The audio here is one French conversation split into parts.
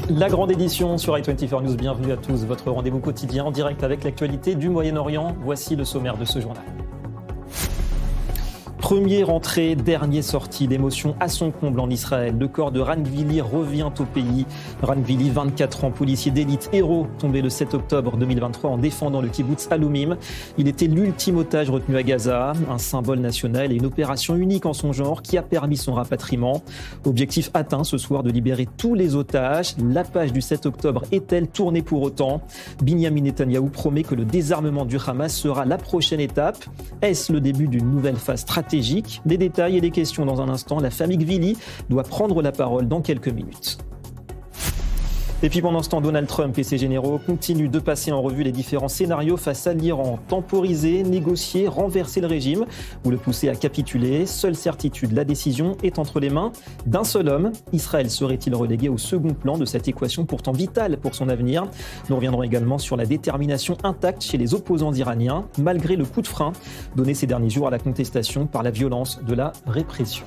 La grande édition sur i24 News, bienvenue à tous, votre rendez-vous quotidien en direct avec l'actualité du Moyen-Orient. Voici le sommaire de ce journal. Première entrée, dernière sortie, l'émotion à son comble en Israël. Le corps de Ran Gvili revient au pays. Ran Gvili, 24 ans, policier d'élite, héros, tombé le 7 octobre 2023 en défendant le kibbutz Alumim. Il était l'ultime otage retenu à Gaza, un symbole national et une opération unique en son genre qui a permis son rapatriement. Objectif atteint ce soir de libérer tous les otages. La page du 7 octobre est-elle tournée pour autant ? Binyamin Netanyahou promet que le désarmement du Hamas sera la prochaine étape. Est-ce le début d'une nouvelle phase stratégique ? Des détails et des questions dans un instant. La famille Gvili doit prendre la parole dans quelques minutes. Et puis pendant ce temps, Donald Trump et ses généraux continuent de passer en revue les différents scénarios face à l'Iran. Temporiser, négocier, renverser le régime ou le pousser à capituler. Seule certitude, la décision est entre les mains d'un seul homme. Israël serait-il relégué au second plan de cette équation pourtant vitale pour son avenir ? Nous reviendrons également sur la détermination intacte chez les opposants iraniens, malgré le coup de frein donné ces derniers jours à la contestation par la violence de la répression.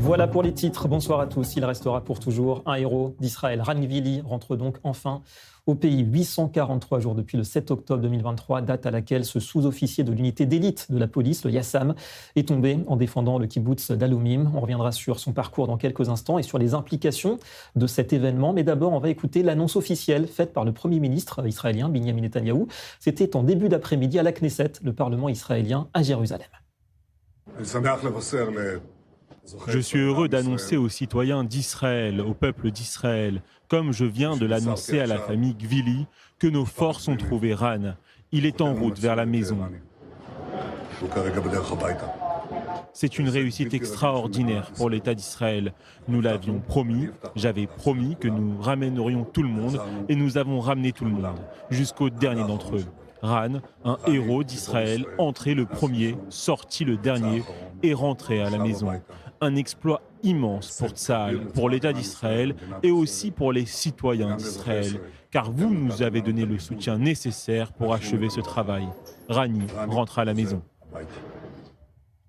Voilà pour les titres. Bonsoir à tous. Il restera pour toujours un héros d'Israël. Ran Gvili rentre donc enfin au pays 843 jours depuis le 7 octobre 2023, date à laquelle ce sous-officier de l'unité d'élite de la police, le Yassam, est tombé en défendant le kibbutz d'Alumim. On reviendra sur son parcours dans quelques instants et sur les implications de cet événement. Mais d'abord, on va écouter l'annonce officielle faite par le Premier ministre israélien, Binyamin Netanyahou. C'était en début d'après-midi à la Knesset, le Parlement israélien à Jérusalem. Je suis heureux d'annoncer aux citoyens d'Israël, au peuple d'Israël, comme je viens de l'annoncer à la famille Gvili, que nos forces ont trouvé Ran. Il est en route vers la maison. C'est une réussite extraordinaire pour l'État d'Israël. Nous l'avions promis, j'avais promis que nous ramènerions tout le monde et nous avons ramené tout le monde, jusqu'au dernier d'entre eux. Ran, un héros d'Israël, entré le premier, sorti le dernier et rentré à la maison. Un exploit immense pour Tsahal, pour l'État d'Israël et aussi pour les citoyens d'Israël, car vous nous avez donné le soutien nécessaire pour achever ce travail. Rani rentre à la maison.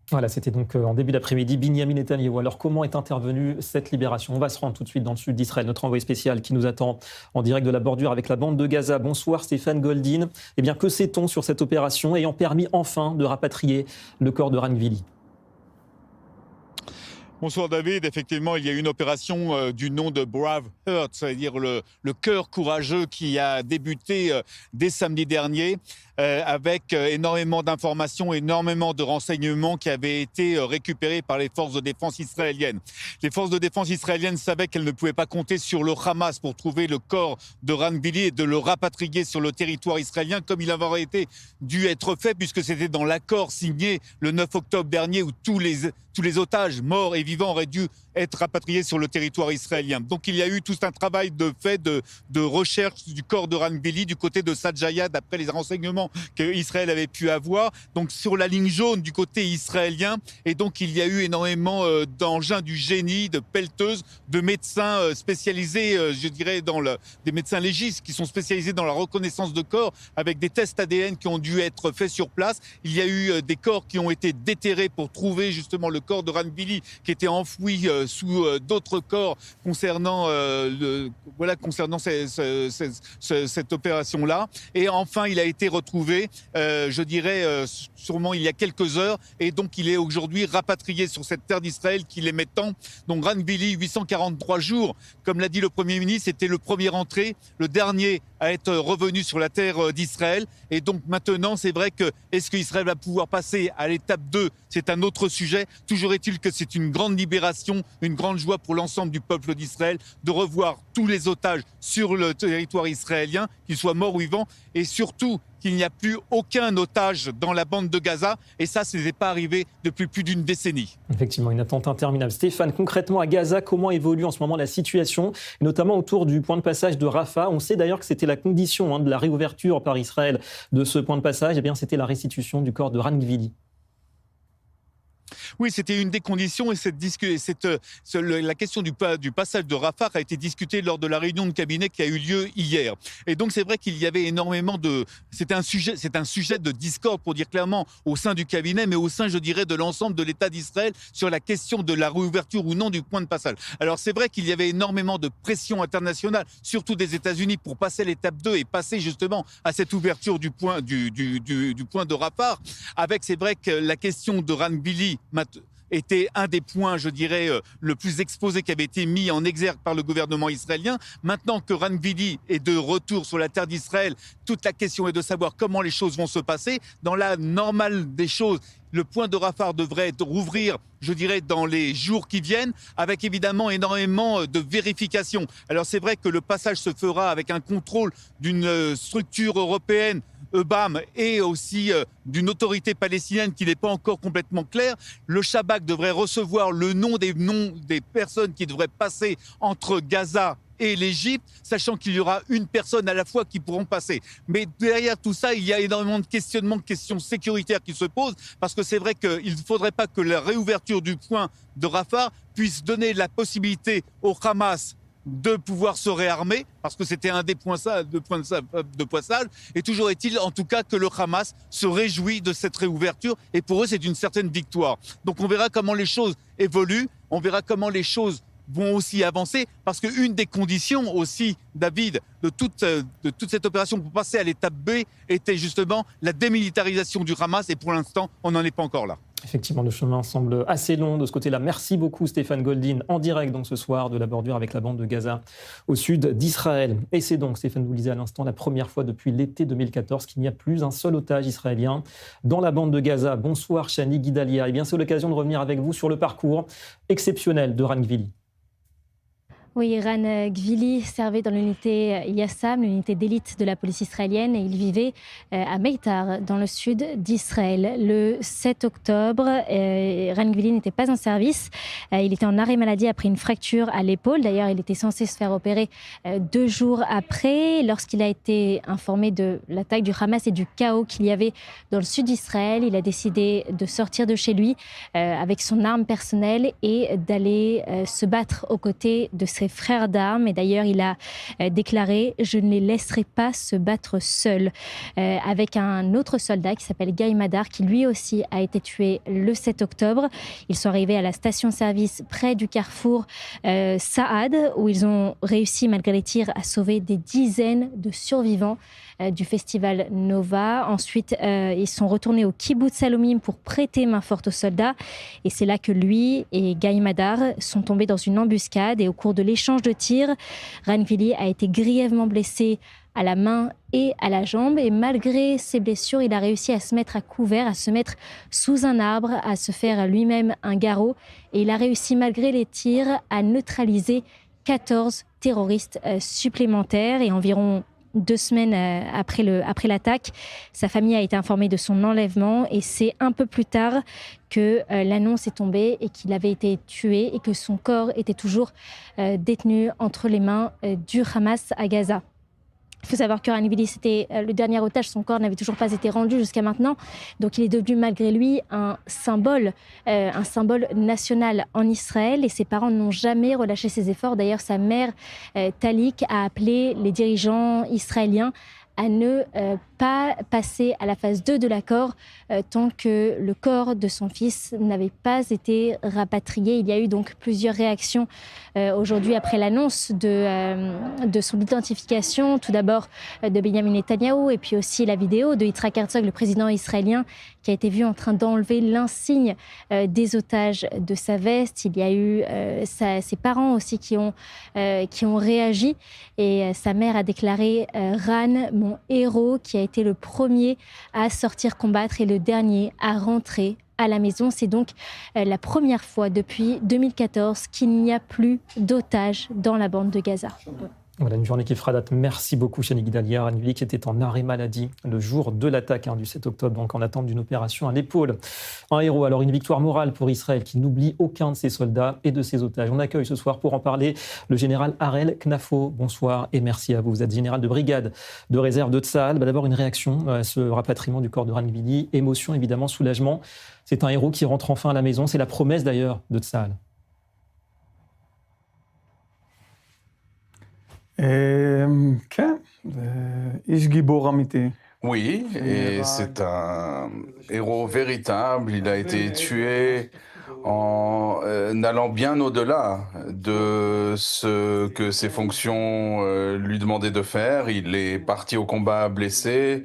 Voilà, c'était donc en début d'après-midi, Binyamin Netanyahou. Alors comment est intervenue cette libération ? On va se rendre tout de suite dans le sud d'Israël, notre envoyé spécial qui nous attend en direct de la bordure avec la bande de Gaza. Bonsoir Stéphane Goldin. Eh bien, que sait-on sur cette opération ayant permis enfin de rapatrier le corps de Ran Gvili ? Bonsoir David, effectivement il y a eu une opération du nom de Brave Heart, c'est-à-dire le cœur courageux qui a débuté dès samedi dernier avec énormément d'informations, énormément de renseignements qui avaient été récupérés par les forces de défense israéliennes. Les forces de défense israéliennes savaient qu'elles ne pouvaient pas compter sur le Hamas pour trouver le corps de Ran Gvili et de le rapatrier sur le territoire israélien comme il avait été dû être fait puisque c'était dans l'accord signé le 9 octobre dernier où tous les otages morts et vivants auraient dû être rapatriés sur le territoire israélien. Donc il y a eu tout un travail de recherche du corps de Ran Gvili du côté de Sajaya d'après les renseignements qu'Israël avait pu avoir. Donc sur la ligne jaune du côté israélien. Et donc il y a eu énormément d'engins du génie, de pelleteuses, de médecins spécialisés, je dirais, des médecins légistes qui sont spécialisés dans la reconnaissance de corps avec des tests ADN qui ont dû être faits sur place. Il y a eu des corps qui ont été déterrés pour trouver justement le corps de Ran Gvili qui était enfoui sous d'autres corps concernant cette opération-là. Et enfin, il a été retrouvé, je dirais, sûrement il y a quelques heures. Et donc, il est aujourd'hui rapatrié sur cette terre d'Israël qu'il aimait tant. Donc, Ran Gvili, 843 jours, comme l'a dit le Premier ministre, c'était le premier entré, le dernier à être revenu sur la terre d'Israël. Et donc, maintenant, c'est vrai que est-ce qu'Israël va pouvoir passer à l'étape 2 ? C'est un autre sujet. Toujours est-il que c'est une grande libération, une grande joie pour l'ensemble du peuple d'Israël de revoir tous les otages sur le territoire israélien, qu'ils soient morts ou vivants, et surtout qu'il n'y a plus aucun otage dans la bande de Gaza. Et ça, ce n'était pas arrivé depuis plus d'une décennie. Effectivement, une attente interminable. Stéphane, concrètement à Gaza, comment évolue en ce moment la situation, notamment autour du point de passage de Rafah ? On sait d'ailleurs que c'était la condition de la réouverture par Israël de ce point de passage. Eh bien, c'était la restitution du corps de Ran Gvili. Oui, c'était une des conditions et la question du passage de Rafah a été discutée lors de la réunion de cabinet qui a eu lieu hier. Et donc c'est vrai qu'il y avait énormément c'est un sujet de discorde pour dire clairement au sein du cabinet, mais au sein, je dirais, de l'ensemble de l'État d'Israël sur la question de la réouverture ou non du point de passage. Alors c'est vrai qu'il y avait énormément de pression internationale, surtout des États-Unis, pour passer l'étape 2 et passer justement à cette ouverture du point de Rafah. Avec, c'est vrai que la question de Ran Billy était un des points, je dirais, le plus exposé qui avait été mis en exergue par le gouvernement israélien. Maintenant que Ran Billy est de retour sur la terre d'Israël, toute la question est de savoir comment les choses vont se passer. Dans la normale des choses, le point de Rafah devrait rouvrir, je dirais, dans les jours qui viennent, avec évidemment énormément de vérifications. Alors c'est vrai que le passage se fera avec un contrôle d'une structure européenne, EBAM, et aussi d'une autorité palestinienne qui n'est pas encore complètement claire. Le Shabak devrait recevoir le nom des personnes qui devraient passer entre Gaza et l'Égypte, sachant qu'il y aura une personne à la fois qui pourront passer. Mais derrière tout ça, il y a énormément de questionnements, de questions sécuritaires qui se posent, parce que c'est vrai qu'il ne faudrait pas que la réouverture du point de Rafah puisse donner la possibilité au Hamas de pouvoir se réarmer, parce que c'était un des points de passage. Et toujours est-il, en tout cas, que le Hamas se réjouit de cette réouverture. Et pour eux, c'est une certaine victoire. Donc on verra comment les choses évoluent. On verra comment les choses vont aussi avancer, parce qu'une des conditions aussi, David, de toute cette opération pour passer à l'étape B était justement la démilitarisation du Hamas. Et pour l'instant, on n'en est pas encore là. Effectivement, le chemin semble assez long de ce côté-là. Merci beaucoup Stéphane Goldin, en direct donc ce soir de la bordure avec la bande de Gaza au sud d'Israël. Et c'est donc, Stéphane vous le disait à l'instant, la première fois depuis l'été 2014 qu'il n'y a plus un seul otage israélien dans la bande de Gaza. Bonsoir Chani Guidalia. Eh bien, c'est l'occasion de revenir avec vous sur le parcours exceptionnel de Ran Gvili. Oui, Ran Gvili servait dans l'unité Yassam, l'unité d'élite de la police israélienne, et il vivait à Meitar, dans le sud d'Israël. Le 7 octobre, Ran Gvili n'était pas en service. Il était en arrêt maladie après une fracture à l'épaule. D'ailleurs, il était censé se faire opérer 2 jours après. Lorsqu'il a été informé de l'attaque du Hamas et du chaos qu'il y avait dans le sud d'Israël, il a décidé de sortir de chez lui avec son arme personnelle et d'aller se battre aux côtés de ses frères d'armes. Et d'ailleurs, il a déclaré « Je ne les laisserai pas se battre seuls » avec un autre soldat qui s'appelle Guy Madar, qui lui aussi a été tué le 7 octobre. Ils sont arrivés à la station-service près du carrefour Saad, où ils ont réussi, malgré les tirs, à sauver des dizaines de survivants du festival Nova. Ensuite, ils sont retournés au kibbutz Salomim pour prêter main forte aux soldats. Et c'est là que lui et Guy Madar sont tombés dans une embuscade. Et au cours de l'échange de tirs, Ran Gvili a été grièvement blessé à la main et à la jambe. Et malgré ses blessures, il a réussi à se mettre à couvert, à se mettre sous un arbre, à se faire lui-même un garrot. Et il a réussi, malgré les tirs, à neutraliser 14 terroristes supplémentaires. Et environ 2 semaines après l'attaque, sa famille a été informée de son enlèvement, et c'est un peu plus tard que l'annonce est tombée et qu'il avait été tué et que son corps était toujours détenu entre les mains du Hamas à Gaza. Il faut savoir que Ran Gvili, c'était le dernier otage. Son corps n'avait toujours pas été rendu jusqu'à maintenant. Donc il est devenu, malgré lui, un symbole national en Israël. Et ses parents n'ont jamais relâché ses efforts. D'ailleurs, sa mère, Talik, a appelé les dirigeants israéliens à ne pas passer à la phase 2 de l'accord tant que le corps de son fils n'avait pas été rapatrié. Il y a eu donc plusieurs réactions aujourd'hui après l'annonce de son identification. Tout d'abord de Benjamin Netanyahou, et puis aussi la vidéo de Yitzhak Herzog, le président israélien, qui a été vu en train d'enlever l'insigne des otages de sa veste. Il y a eu ses parents aussi qui ont réagi, et sa mère a déclaré « Ran, mon héros, qui a été le premier à sortir combattre et le dernier à rentrer à la maison ». C'est donc la première fois depuis 2014 qu'il n'y a plus d'otages dans la bande de Gaza. Voilà une journée qui fera date. Merci beaucoup, Chani Guidalia. Ran Gvili qui était en arrêt maladie le jour de l'attaque du 7 octobre, donc en attente d'une opération à l'épaule. Un héros, alors une victoire morale pour Israël qui n'oublie aucun de ses soldats et de ses otages. On accueille ce soir pour en parler le général Harel Knafo. Bonsoir et merci à vous. Vous êtes général de brigade de réserve de Tsahal. D'abord une réaction à ce rapatriement du corps de Ran Gvili. Émotion, évidemment, soulagement. C'est un héros qui rentre enfin à la maison. C'est la promesse d'ailleurs de Tsahal. Oui, et c'est un héros véritable. Il a été tué en allant bien au-delà de ce que ses fonctions lui demandaient de faire. Il est parti au combat blessé.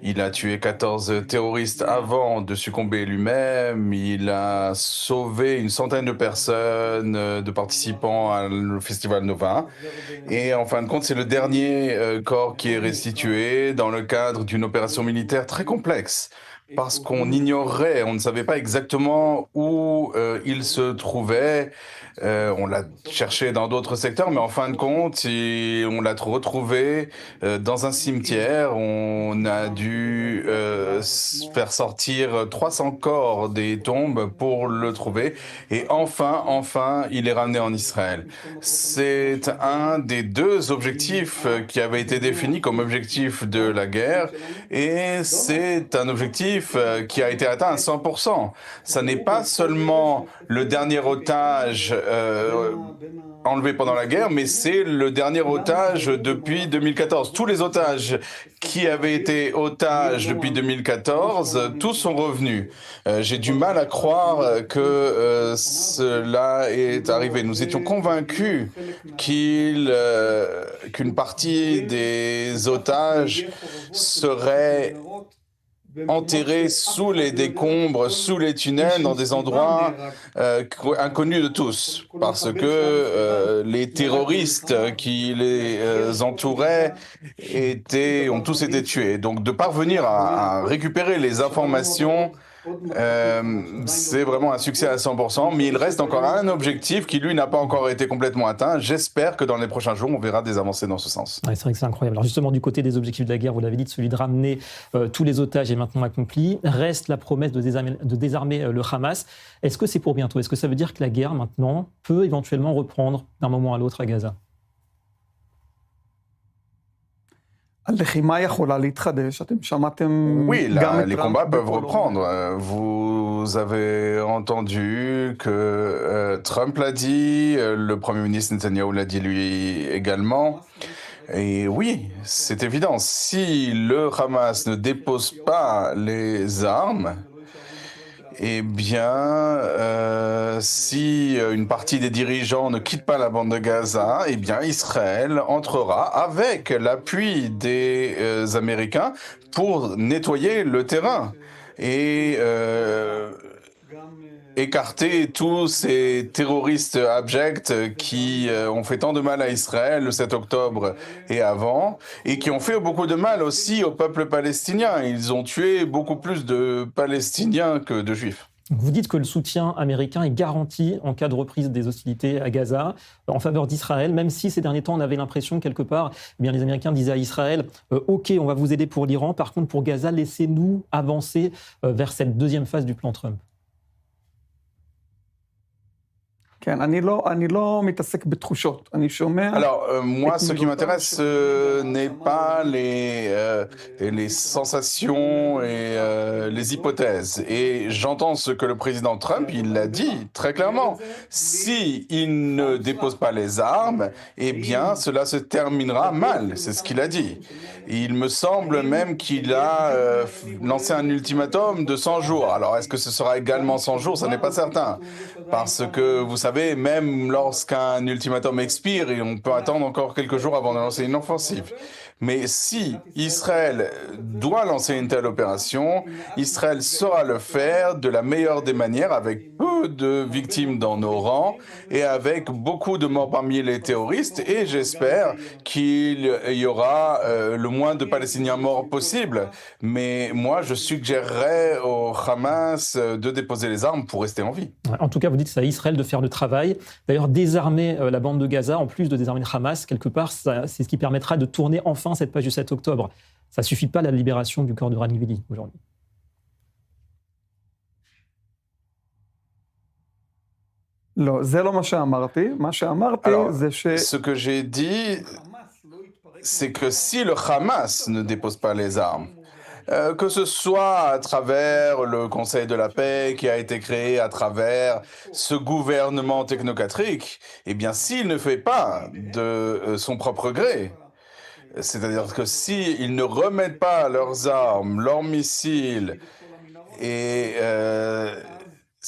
Il a tué 14 terroristes avant de succomber lui-même. Il a sauvé une centaine de personnes, de participants au Festival Nova. Et en fin de compte, c'est le dernier corps qui est restitué dans le cadre d'une opération militaire très complexe. Parce qu'on ignorait, on ne savait pas exactement où il se trouvait. On l'a cherché dans d'autres secteurs, mais en fin de compte, on l'a retrouvé dans un cimetière. On a dû faire sortir 300 corps des tombes pour le trouver. Et enfin, il est ramené en Israël. C'est un des deux objectifs qui avait été défini comme objectif de la guerre. Et c'est un objectif qui a été atteint à 100%. Ça n'est pas seulement le dernier otage enlevé pendant la guerre, mais c'est le dernier otage depuis 2014. Tous les otages qui avaient été otages depuis 2014, tous sont revenus. J'ai du mal à croire que cela est arrivé. Nous étions convaincus qu'une partie des otages serait enterrés sous les décombres, sous les tunnels, dans des endroits inconnus de tous. Parce que les terroristes qui les entouraient ont tous été tués. Donc de parvenir à récupérer les informations, c'est vraiment un succès à 100%, mais il reste encore un objectif qui, lui, n'a pas encore été complètement atteint. J'espère que dans les prochains jours, on verra des avancées dans ce sens. Ouais, c'est vrai que c'est incroyable. Alors justement, du côté des objectifs de la guerre, vous l'avez dit, celui de ramener tous les otages est maintenant accompli. Reste la promesse de désarmer le Hamas. Est-ce que c'est pour bientôt? Est-ce que ça veut dire que la guerre, maintenant, peut éventuellement reprendre d'un moment à l'autre à Gaza? Oui, les combats peuvent reprendre. Vous avez entendu que Trump l'a dit, le Premier ministre Netanyahou l'a dit lui également. Et oui, c'est évident, si le Hamas ne dépose pas les armes, eh bien, si une partie des dirigeants ne quitte pas la bande de Gaza, eh bien, Israël entrera avec l'appui des Américains pour nettoyer le terrain et écarter tous ces terroristes abjects qui ont fait tant de mal à Israël le 7 octobre et avant, et qui ont fait beaucoup de mal aussi au peuple palestinien. Ils ont tué beaucoup plus de Palestiniens que de Juifs. Vous dites que le soutien américain est garanti en cas de reprise des hostilités à Gaza en faveur d'Israël, même si ces derniers temps on avait l'impression quelque part, eh bien les Américains disaient à Israël OK, on va vous aider pour l'Iran, par contre pour Gaza, laissez-nous avancer vers cette deuxième phase du plan Trump. Alors, moi, ce qui m'intéresse, ce n'est pas les sensations et les hypothèses. Et j'entends ce que le président Trump, il l'a dit très clairement. S'il ne dépose pas les armes, eh bien, cela se terminera mal. C'est ce qu'il a dit. Il me semble même qu'il a lancé un ultimatum de 100 jours. Alors, est-ce que ce sera également 100 jours? Ça n'est pas certain. Parce que, vous savez, même lorsqu'un ultimatum expire, et on peut attendre encore quelques jours avant de lancer une offensive. Mais si Israël doit lancer une telle opération, Israël saura le faire de la meilleure des manières, avec peu peu de victimes dans nos rangs et avec beaucoup de morts parmi les terroristes. Et j'espère qu'il y aura le moins de Palestiniens morts possible. Mais moi, je suggérerais au Hamas de déposer les armes pour rester en vie. En tout cas, vous dites que c'est à Israël de faire le travail. D'ailleurs, désarmer la bande de Gaza, en plus de désarmer le Hamas, quelque part, c'est ce qui permettra de tourner enfin cette page du 7 octobre. Ça ne suffit pas, la libération du corps de Ran Gvili aujourd'hui. Alors, ce que j'ai dit, c'est que si le Hamas ne dépose pas les armes, que ce soit à travers le Conseil de la paix qui a été créé à travers ce gouvernement technocratique, eh bien, s'il ne fait pas de son propre gré, c'est-à-dire que s'ils ne remettent pas leurs armes, leurs missiles, et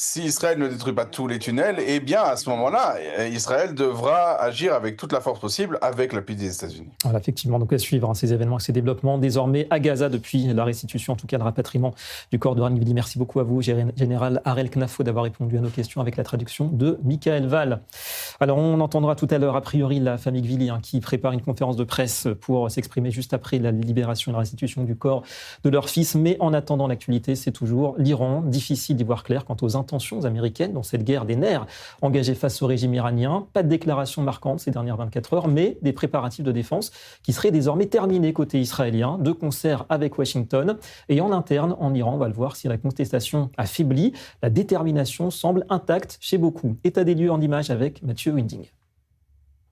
si Israël ne détruit pas tous les tunnels, eh bien, à ce moment-là, Israël devra agir avec toute la force possible avec l'appui des États-Unis. Voilà, effectivement, donc à suivre ces événements, ces développements désormais à Gaza depuis la restitution, en tout cas le rapatriement du corps de Ran Gvili. Merci beaucoup à vous, général Harel Knafo, d'avoir répondu à nos questions avec la traduction de Michael Val. Alors, on entendra tout à l'heure, a priori, la famille Gvili qui prépare une conférence de presse pour s'exprimer juste après la libération et la restitution du corps de leur fils. Mais en attendant, l'actualité, c'est toujours l'Iran. Difficile d'y voir clair quant aux intentions américaines dans cette guerre des nerfs engagée face au régime iranien. Pas de déclaration marquante ces dernières 24 heures, mais des préparatifs de défense qui seraient désormais terminés côté israélien, de concert avec Washington. Et en interne, en Iran, on va le voir, si la contestation affaiblit, la détermination semble intacte chez beaucoup. État des lieux en images avec Mathieu Winding.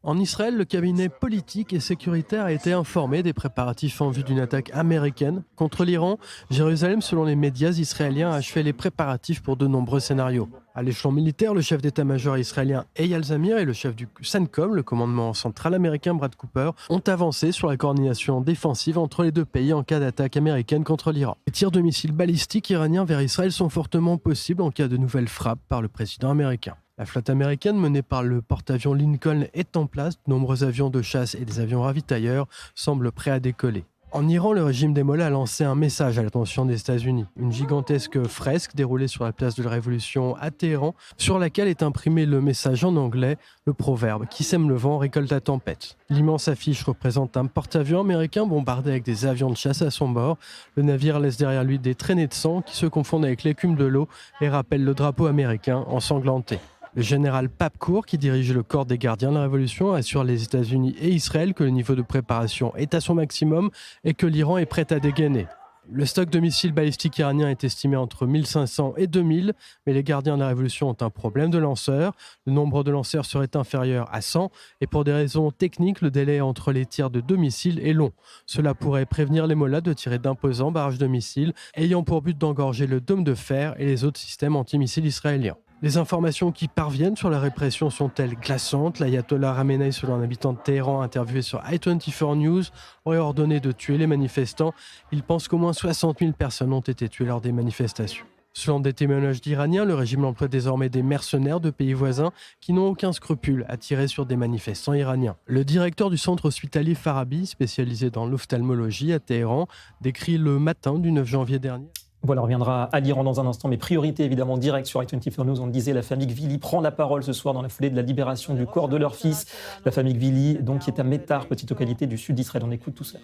En Israël, le cabinet politique et sécuritaire a été informé des préparatifs en vue d'une attaque américaine contre l'Iran. Jérusalem, selon les médias israéliens, a achevé les préparatifs pour de nombreux scénarios. À l'échelon militaire, le chef d'état-major israélien Eyal Zamir et le chef du CENTCOM, le commandement central américain Brad Cooper, ont avancé sur la coordination défensive entre les deux pays en cas d'attaque américaine contre l'Iran. Les tirs de missiles balistiques iraniens vers Israël sont fortement possibles en cas de nouvelles frappes par le président américain. La flotte américaine menée par le porte-avions Lincoln est en place. De nombreux avions de chasse et des avions ravitailleurs semblent prêts à décoller. En Iran, le régime des mollahs a lancé un message à l'attention des États-Unis. Une gigantesque fresque déroulée sur la place de la Révolution à Téhéran, sur laquelle est imprimé le message en anglais, le proverbe « Qui sème le vent récolte la tempête ». L'immense affiche représente un porte-avions américain bombardé avec des avions de chasse à son bord. Le navire laisse derrière lui des traînées de sang qui se confondent avec l'écume de l'eau et rappellent le drapeau américain ensanglanté. Le général Papecourt, qui dirige le corps des gardiens de la Révolution, assure les États-Unis et Israël que le niveau de préparation est à son maximum et que l'Iran est prêt à dégainer. Le stock de missiles balistiques iraniens est estimé entre 1500 et 2000, mais les gardiens de la Révolution ont un problème de lanceurs. Le nombre de lanceurs serait inférieur à 100 et pour des raisons techniques, le délai entre les tirs de 2 missiles est long. Cela pourrait prévenir les mollahs de tirer d'imposants barrages de missiles ayant pour but d'engorger le dôme de fer et les autres systèmes antimissiles israéliens. Les informations qui parviennent sur la répression sont-elles glaçantes? L'ayatollah Khamenei, selon un habitant de Téhéran interviewé sur i24 News, aurait ordonné de tuer les manifestants. Il pense qu'au moins 60 000 personnes ont été tuées lors des manifestations. Selon des témoignages d'Iraniens, le régime emploie désormais des mercenaires de pays voisins qui n'ont aucun scrupule à tirer sur des manifestants iraniens. Le directeur du centre hospitalier Farabi, spécialisé dans l'ophtalmologie à Téhéran, décrit le matin du 9 janvier dernier. Voilà, on reviendra à l'Iran dans un instant, mais priorité évidemment directe sur i24 News. On le disait, la famille Gvili prend la parole ce soir dans la foulée de la libération du corps de leur fils. La famille Gvili, donc, qui est à Métar, petite localité du sud d'Israël. On écoute tout ça.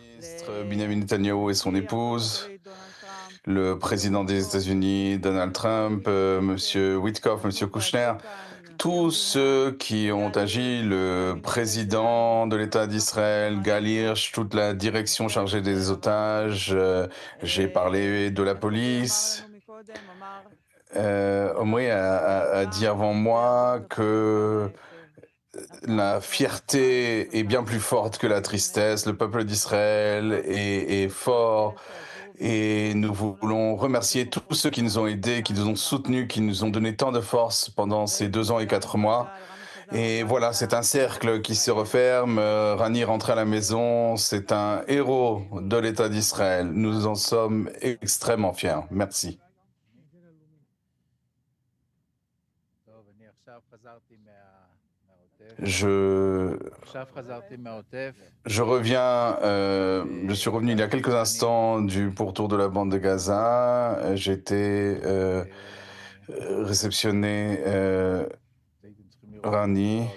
Benjamin Netanyahu et son épouse, le président des États-Unis, Donald Trump, Monsieur Witkoff, Monsieur Kushner, tous ceux qui ont agi, le président de l'État d'Israël, Gal Hirsch, toute la direction chargée des otages, j'ai parlé de la police. Omri a dit avant moi que la fierté est bien plus forte que la tristesse. Le peuple d'Israël est fort. Et nous voulons remercier tous ceux qui nous ont aidés, qui nous ont soutenus, qui nous ont donné tant de force pendant ces 2 ans et 4 mois. Et voilà, c'est un cercle qui se referme. Rani rentre à la maison. C'est un héros de l'État d'Israël. Nous en sommes extrêmement fiers. Merci. Je reviens, je suis revenu il y a quelques instants du pourtour de la bande de Gaza. J'étais réceptionné Rani.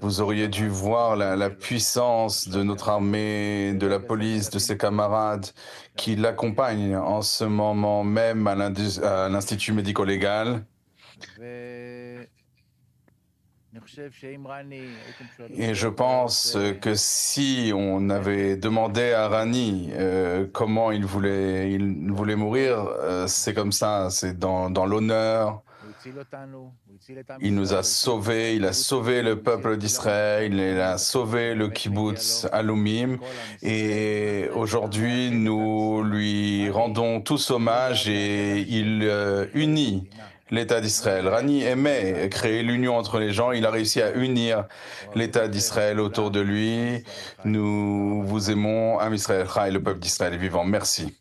Vous auriez dû voir la puissance de notre armée, de la police, de ses camarades qui l'accompagnent en ce moment même à l'Institut médico-légal. Et je pense que si on avait demandé à Rani comment il voulait mourir, c'est comme ça, c'est dans l'honneur. Il nous a sauvés, il a sauvé le peuple d'Israël, il a sauvé le kibbutz Alumim. Et aujourd'hui, nous lui rendons tous hommage et il unit l'État d'Israël. Rani aimait créer l'union entre les gens. Il a réussi à unir l'État d'Israël autour de lui. Nous vous aimons, Am Israël Chai, le peuple d'Israël est vivant. Merci.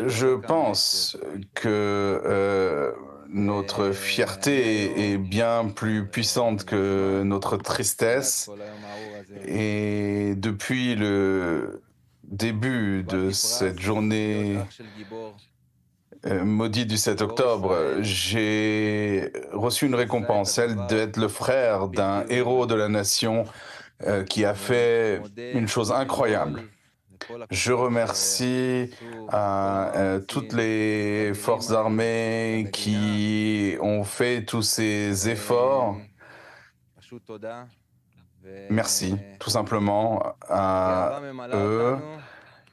Je pense que notre fierté est bien plus puissante que notre tristesse. Et depuis le début de cette journée maudite du 7 octobre, j'ai reçu une récompense, celle d'être le frère d'un héros de la nation qui a fait une chose incroyable. Je remercie toutes les forces armées qui ont fait tous ces efforts. Merci, tout simplement, à eux.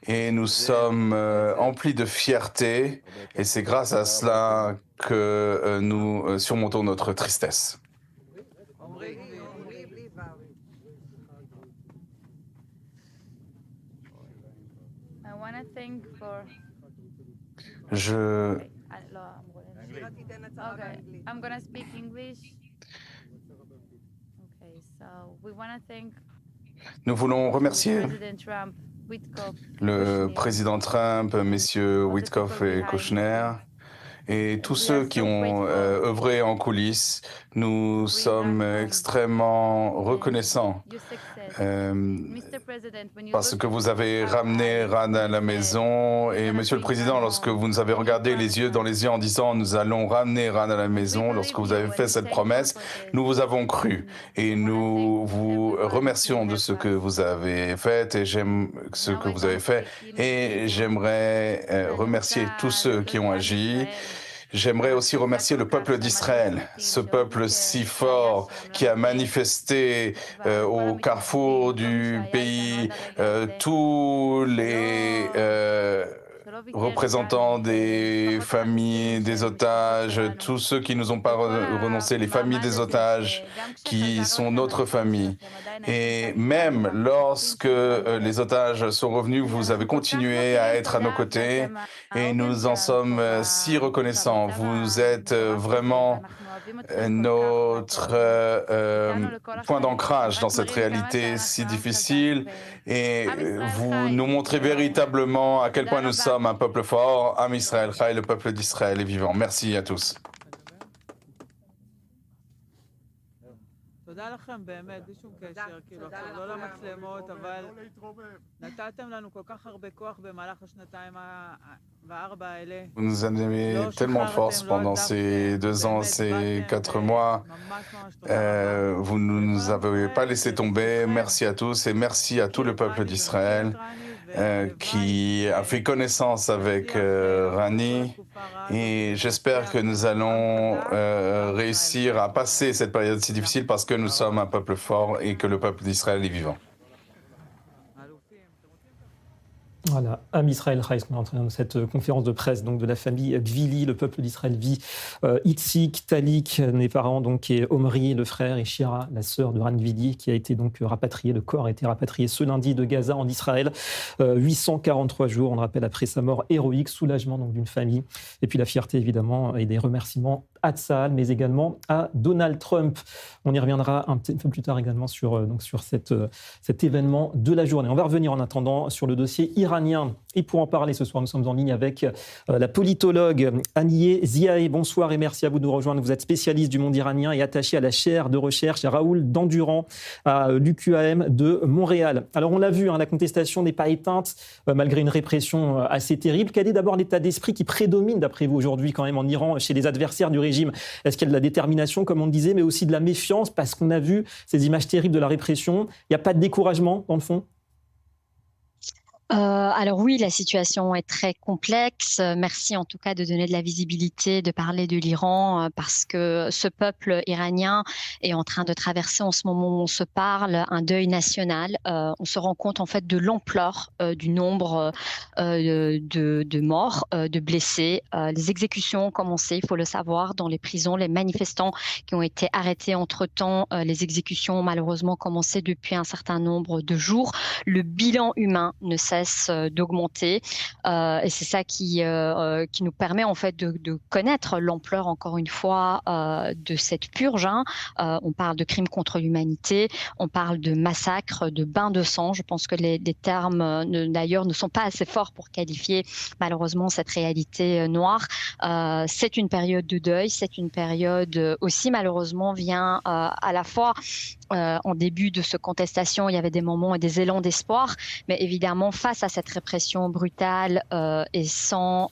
Et nous sommes emplis de fierté, et c'est grâce à cela que nous surmontons notre tristesse. Je... Nous voulons remercier le président Trump, messieurs Witkoff et Kushner, et tous ceux qui ont œuvré en coulisses. Nous sommes extrêmement reconnaissants parce que vous avez ramené Ran à la maison. Et Monsieur le Président, lorsque vous nous avez regardé les yeux dans les yeux en disant « Nous allons ramener Ran à la maison », lorsque vous avez fait cette promesse, nous vous avons cru. Et nous vous remercions de ce que vous avez fait et j'aimerais remercier tous ceux qui ont agi. J'aimerais aussi remercier le peuple d'Israël, ce peuple si fort qui a manifesté au carrefour du pays, tous les représentants des familles des otages, tous ceux qui nous ont pas renoncé, les familles des otages qui sont notre famille. Et même lorsque les otages sont revenus, vous avez continué à être à nos côtés et nous en sommes si reconnaissants. Vous êtes vraiment notre point d'ancrage dans cette réalité si difficile et vous nous montrez véritablement à quel point nous sommes un peuple fort. Am Israël Chai, le peuple d'Israël est vivant. Merci à tous. Vous nous avez donné tellement de force pendant ces 2 ans, ces 4 mois. Vous ne nous avez pas laissé tomber. Merci à tous et merci à tout le peuple d'Israël qui a fait connaissance avec Rani. Et j'espère que nous allons réussir à passer cette période si difficile parce que nous sommes un peuple fort et que le peuple d'Israël est vivant. Voilà, Am Israël Chai, on est en train de cette conférence de presse donc de la famille Gvili, le peuple d'Israël vit. Itzik, Talik, les parents donc, et Omri, le frère, et Shira, la sœur de Ran Gvili, qui a été donc rapatrié. Le corps a été rapatrié ce lundi de Gaza en Israël. 843 jours, on le rappelle, après sa mort héroïque, soulagement donc d'une famille, et puis la fierté évidemment et des remerciements Tsahal, mais également à Donald Trump. On y reviendra un petit peu plus tard également sur cet événement de la journée. On va revenir en attendant sur le dossier iranien. Et pour en parler ce soir, nous sommes en ligne avec la politologue Haniyeh Ziaé. Bonsoir et merci à vous de nous rejoindre. Vous êtes spécialiste du monde iranien et attaché à la chaire de recherche Raoul Dandurand à l'UQAM de Montréal. Alors on l'a vu, la contestation n'est pas éteinte malgré une répression assez terrible. Quel est d'abord l'état d'esprit qui prédomine d'après vous aujourd'hui quand même en Iran chez les adversaires du régime? Est-ce qu'il y a de la détermination comme on le disait, mais aussi de la méfiance parce qu'on a vu ces images terribles de la répression? Il n'y a pas de découragement dans le fond? Alors oui, la situation est très complexe. Merci en tout cas de donner de la visibilité, de parler de l'Iran, parce que ce peuple iranien est en train de traverser en ce moment où on se parle un deuil national. On se rend compte en fait de l'ampleur du nombre de morts, de blessés. Les exécutions ont commencé, il faut le savoir, dans les prisons. Les manifestants qui ont été arrêtés entre-temps, les exécutions ont malheureusement commencé depuis un certain nombre de jours. Le bilan humain ne cesse d'augmenter et c'est ça qui nous permet en fait de connaître l'ampleur encore une fois de cette purge. On parle de crimes contre l'humanité, on parle de massacres, de bains de sang. Je pense que les termes d'ailleurs ne sont pas assez forts pour qualifier malheureusement cette réalité noire. C'est une période de deuil, c'est une période aussi malheureusement vient à la fois en début de cette contestation, il y avait des moments et des élans d'espoir, mais évidemment face à cette répression brutale et sans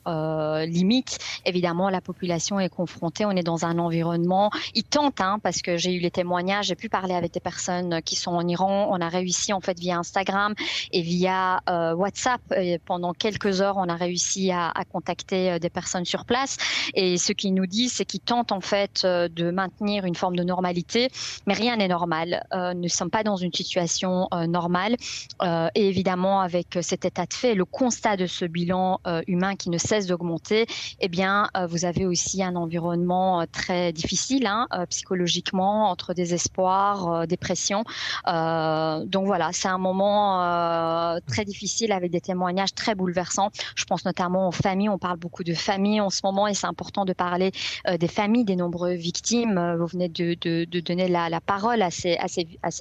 limite, évidemment la population est confrontée. On est dans un environnement, ils tentent, parce que j'ai eu les témoignages, j'ai pu parler avec des personnes qui sont en Iran. On a réussi en fait via Instagram et via WhatsApp. Et pendant quelques heures, on a réussi à contacter des personnes sur place. Et ce qu'ils nous disent, c'est qu'ils tentent en fait de maintenir une forme de normalité, mais rien n'est normal. Nous ne sommes pas dans une situation normale. Et évidemment, avec cet état de fait, le constat de ce bilan humain qui ne cesse d'augmenter, eh bien, vous avez aussi un environnement très difficile, psychologiquement, entre désespoir, dépression. Donc voilà, c'est un moment très difficile avec des témoignages très bouleversants. Je pense notamment aux familles. On parle beaucoup de familles en ce moment et c'est important de parler des familles, des nombreuses victimes. Vous venez de donner la parole à ces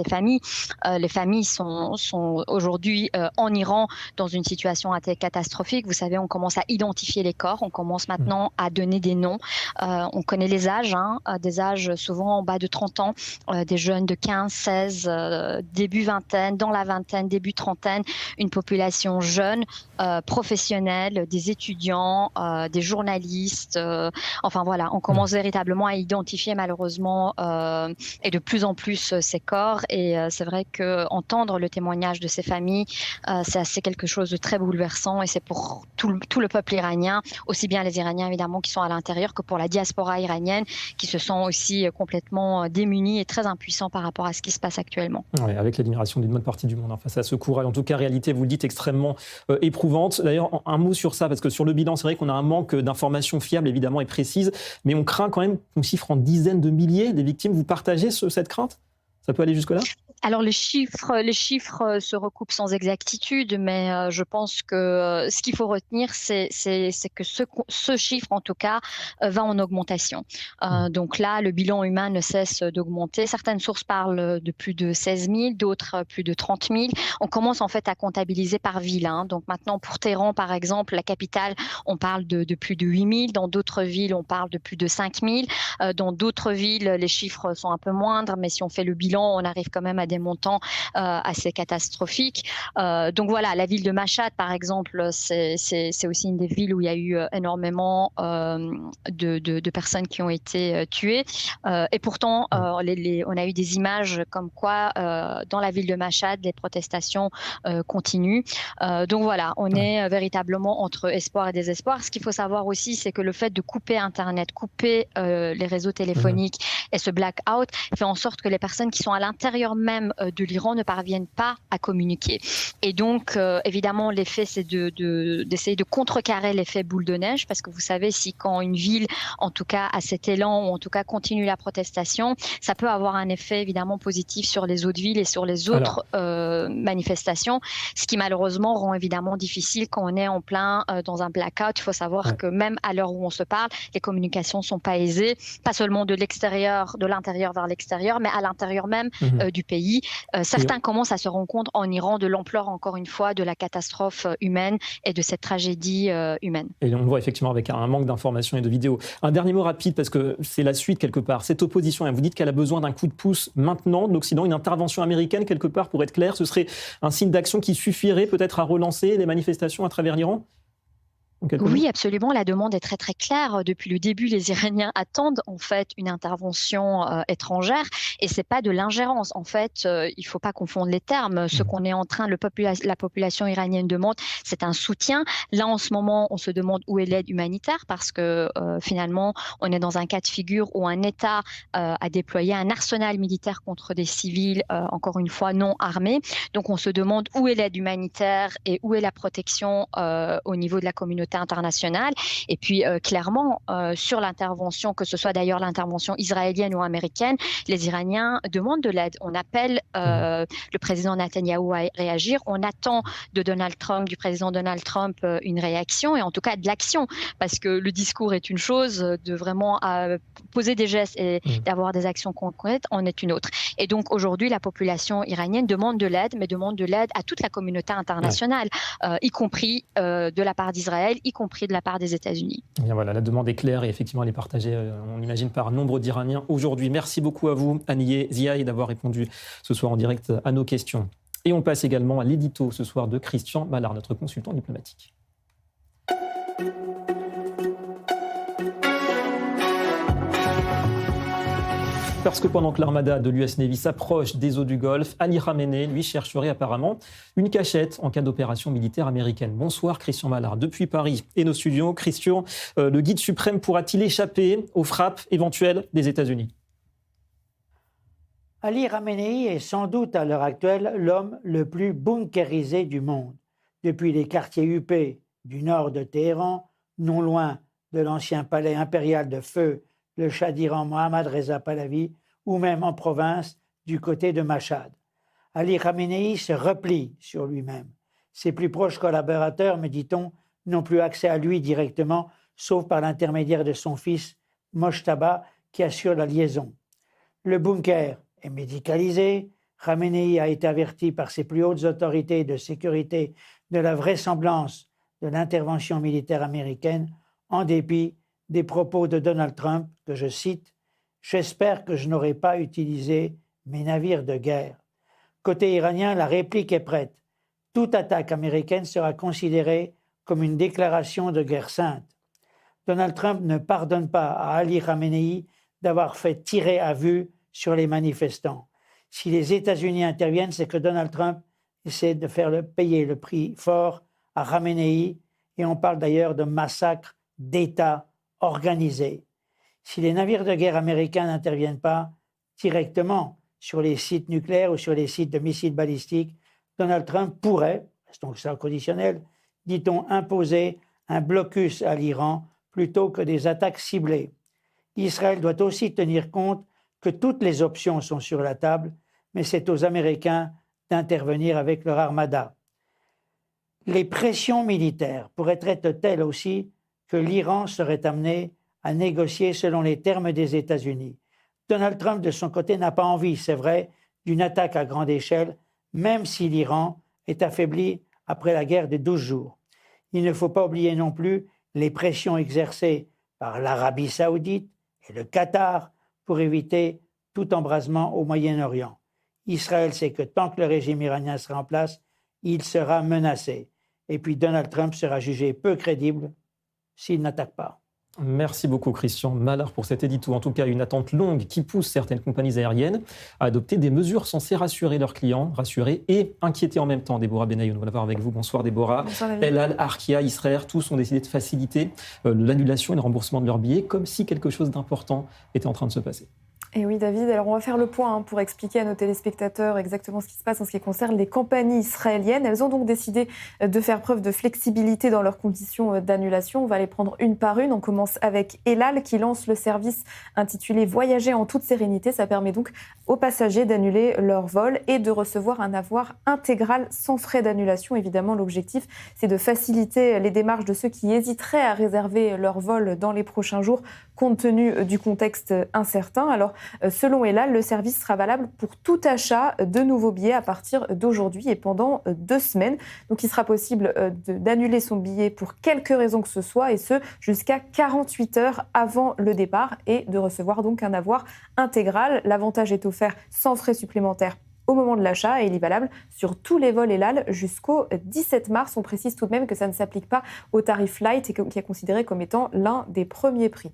familles. Les familles sont aujourd'hui en Iran dans une situation assez catastrophique. Vous savez, on commence à identifier les corps, on commence maintenant à donner des noms. On connaît les âges, des âges souvent en bas de 30 ans, des jeunes de 15, 16, début vingtaine, dans la vingtaine, début trentaine, une population jeune, professionnelle, des étudiants, des journalistes. Enfin voilà, on commence véritablement à identifier malheureusement et de plus en plus ces corps. Et c'est vrai qu'entendre le témoignage de ces familles, c'est assez quelque chose de très bouleversant et c'est pour tout le peuple iranien, aussi bien les Iraniens évidemment qui sont à l'intérieur que pour la diaspora iranienne qui se sent aussi complètement démunis et très impuissants par rapport à ce qui se passe actuellement. Oui, avec l'admiration d'une bonne partie du monde face à ce courage. En tout cas, réalité, vous le dites, extrêmement éprouvante. D'ailleurs, un mot sur ça, parce que sur le bilan, c'est vrai qu'on a un manque d'informations fiables, évidemment, et précises, mais on craint quand même qu'on chiffre en dizaines de milliers des victimes. Vous partagez cette crainte? Ça peut aller jusque-là? Alors les chiffres se recoupent sans exactitude, mais je pense que ce qu'il faut retenir, c'est que ce chiffre, en tout cas, va en augmentation. Donc là, le bilan humain ne cesse d'augmenter. Certaines sources parlent de plus de 16 000, d'autres plus de 30 000. On commence en fait à comptabiliser par ville. Donc maintenant, pour Téhéran, par exemple, la capitale, on parle de plus de 8 000. Dans d'autres villes, on parle de plus de 5 000. Dans d'autres villes, les chiffres sont un peu moindres, mais si on fait le bilan, on arrive quand même à des montants assez catastrophiques. Donc voilà, la ville de Mashhad, par exemple, c'est aussi une des villes où il y a eu énormément de personnes qui ont été tuées. Et pourtant, on a eu des images comme quoi, dans la ville de Mashhad, les protestations continuent. Donc voilà, on est véritablement entre espoir et désespoir. Ce qu'il faut savoir aussi, c'est que le fait de couper Internet, couper les réseaux téléphoniques et ce blackout fait en sorte que les personnes qui sont à l'intérieur même même de l'Iran ne parviennent pas à communiquer. Et donc, évidemment, l'effet, c'est d'essayer de contrecarrer l'effet boule de neige, parce que vous savez, si quand une ville, en tout cas, a cet élan, ou en tout cas continue la protestation, ça peut avoir un effet évidemment positif sur les autres villes et sur les autres manifestations, ce qui malheureusement rend évidemment difficile quand on est en plein dans un blackout. Il faut savoir que même à l'heure où on se parle, les communications ne sont pas aisées, pas seulement de l'intérieur vers l'extérieur, mais à l'intérieur même du pays. Certains commencent à se rendre compte en Iran de l'ampleur, encore une fois, de la catastrophe humaine et de cette tragédie humaine. Et on le voit effectivement avec un manque d'informations et de vidéos. Un dernier mot rapide, parce que c'est la suite quelque part. Cette opposition, vous dites qu'elle a besoin d'un coup de pouce maintenant de l'Occident, une intervention américaine quelque part, pour être clair, ce serait un signe d'action qui suffirait peut-être à relancer les manifestations à travers l'Iran ? Oui, absolument. La demande est très très claire. Depuis le début, les Iraniens attendent en fait une intervention étrangère, et c'est pas de l'ingérence. En fait, il faut pas confondre les termes. Ce qu'on est en train, la population iranienne demande, c'est un soutien. Là, en ce moment, on se demande où est l'aide humanitaire, parce que finalement, on est dans un cas de figure où un État a déployé un arsenal militaire contre des civils, encore une fois non armés. Donc, on se demande où est l'aide humanitaire et où est la protection au niveau de la communauté internationale. Et puis clairement, sur l'intervention, que ce soit d'ailleurs l'intervention israélienne ou américaine, les Iraniens demandent de l'aide. On appelle le président Netanyahou à réagir. On attend du président Donald Trump, une réaction, et en tout cas de l'action, parce que le discours est une chose, de vraiment poser des gestes et d'avoir des actions concrètes en est une autre. Et donc aujourd'hui, la population iranienne demande de l'aide, mais demande de l'aide à toute la communauté internationale, y compris de la part d'Israël, y compris de la part des États-Unis. Bien voilà, la demande est claire et effectivement elle est partagée, on imagine, par nombre d'Iraniens aujourd'hui. Merci beaucoup à vous, Haniyeh Ziaï, d'avoir répondu ce soir en direct à nos questions. Et on passe également à l'édito ce soir de Christian Mallard, notre consultant diplomatique. Parce que pendant que l'armada de l'US Navy s'approche des eaux du Golfe, Ali Khamenei, lui, chercherait apparemment une cachette en cas d'opération militaire américaine. Bonsoir Christian Mallard, depuis Paris et nos studios. Christian, le guide suprême pourra-t-il échapper aux frappes éventuelles des États-Unis ? Ali Khamenei est sans doute à l'heure actuelle l'homme le plus bunkérisé du monde. Depuis les quartiers huppés du nord de Téhéran, non loin de l'ancien palais impérial de feu, le Shah d'Iran Mohammad Reza Pahlavi, ou même en province du côté de Mashhad. Ali Khamenei se replie sur lui-même. Ses plus proches collaborateurs, me dit-on, n'ont plus accès à lui directement, sauf par l'intermédiaire de son fils Mojtaba, qui assure la liaison. Le bunker est médicalisé. Khamenei a été averti par ses plus hautes autorités de sécurité de la vraisemblance de l'intervention militaire américaine, en dépit des propos de Donald Trump, que je cite, « J'espère que je n'aurai pas utilisé mes navires de guerre ». Côté iranien, la réplique est prête. Toute attaque américaine sera considérée comme une déclaration de guerre sainte. Donald Trump ne pardonne pas à Ali Khamenei d'avoir fait tirer à vue sur les manifestants. Si les États-Unis interviennent, c'est que Donald Trump essaie de faire payer le prix fort à Khamenei, et on parle d'ailleurs de massacre d'État organisé. Si les navires de guerre américains n'interviennent pas directement sur les sites nucléaires ou sur les sites de missiles balistiques, Donald Trump pourrait, donc c'est conditionnel, dit-on, imposer un blocus à l'Iran plutôt que des attaques ciblées. Israël doit aussi tenir compte que toutes les options sont sur la table, mais c'est aux Américains d'intervenir avec leur armada. Les pressions militaires pourraient être telles aussi que l'Iran serait amené à négocier selon les termes des États-Unis. Donald Trump, de son côté, n'a pas envie, c'est vrai, d'une attaque à grande échelle, même si l'Iran est affaibli après la guerre de 12 jours. Il ne faut pas oublier non plus les pressions exercées par l'Arabie saoudite et le Qatar pour éviter tout embrasement au Moyen-Orient. Israël sait que tant que le régime iranien sera en place, il sera menacé. Et puis Donald Trump sera jugé peu crédible s'il n'attaque pas. Merci beaucoup Christian Mallard pour cet édito. En tout cas, une attente longue qui pousse certaines compagnies aériennes à adopter des mesures censées rassurer leurs clients, rassurer et inquiéter en même temps. Déborah Benayoun, on va la voir avec vous. Bonsoir Déborah. Bonsoir, El Al, Arkia, Israël, tous ont décidé de faciliter l'annulation et le remboursement de leurs billets, comme si quelque chose d'important était en train de se passer. Et oui, David, alors on va faire le point pour expliquer à nos téléspectateurs exactement ce qui se passe en ce qui concerne les compagnies israéliennes. Elles ont donc décidé de faire preuve de flexibilité dans leurs conditions d'annulation. On va les prendre une par une. On commence avec El Al qui lance le service intitulé Voyager en toute sérénité. Ça permet donc aux passagers d'annuler leur vol et de recevoir un avoir intégral sans frais d'annulation. Évidemment, l'objectif, c'est de faciliter les démarches de ceux qui hésiteraient à réserver leur vol dans les prochains jours compte tenu du contexte incertain. Alors, selon El Al, le service sera valable pour tout achat de nouveaux billets à partir d'aujourd'hui et pendant 2 semaines. Donc, il sera possible d'annuler son billet pour quelque raison que ce soit, et ce, jusqu'à 48 heures avant le départ, et de recevoir donc un avoir intégral. L'avantage est offert sans frais supplémentaires au moment de l'achat et il est valable sur tous les vols El Al jusqu'au 17 mars. On précise tout de même que ça ne s'applique pas au tarif light et qui est considéré comme étant l'un des premiers prix.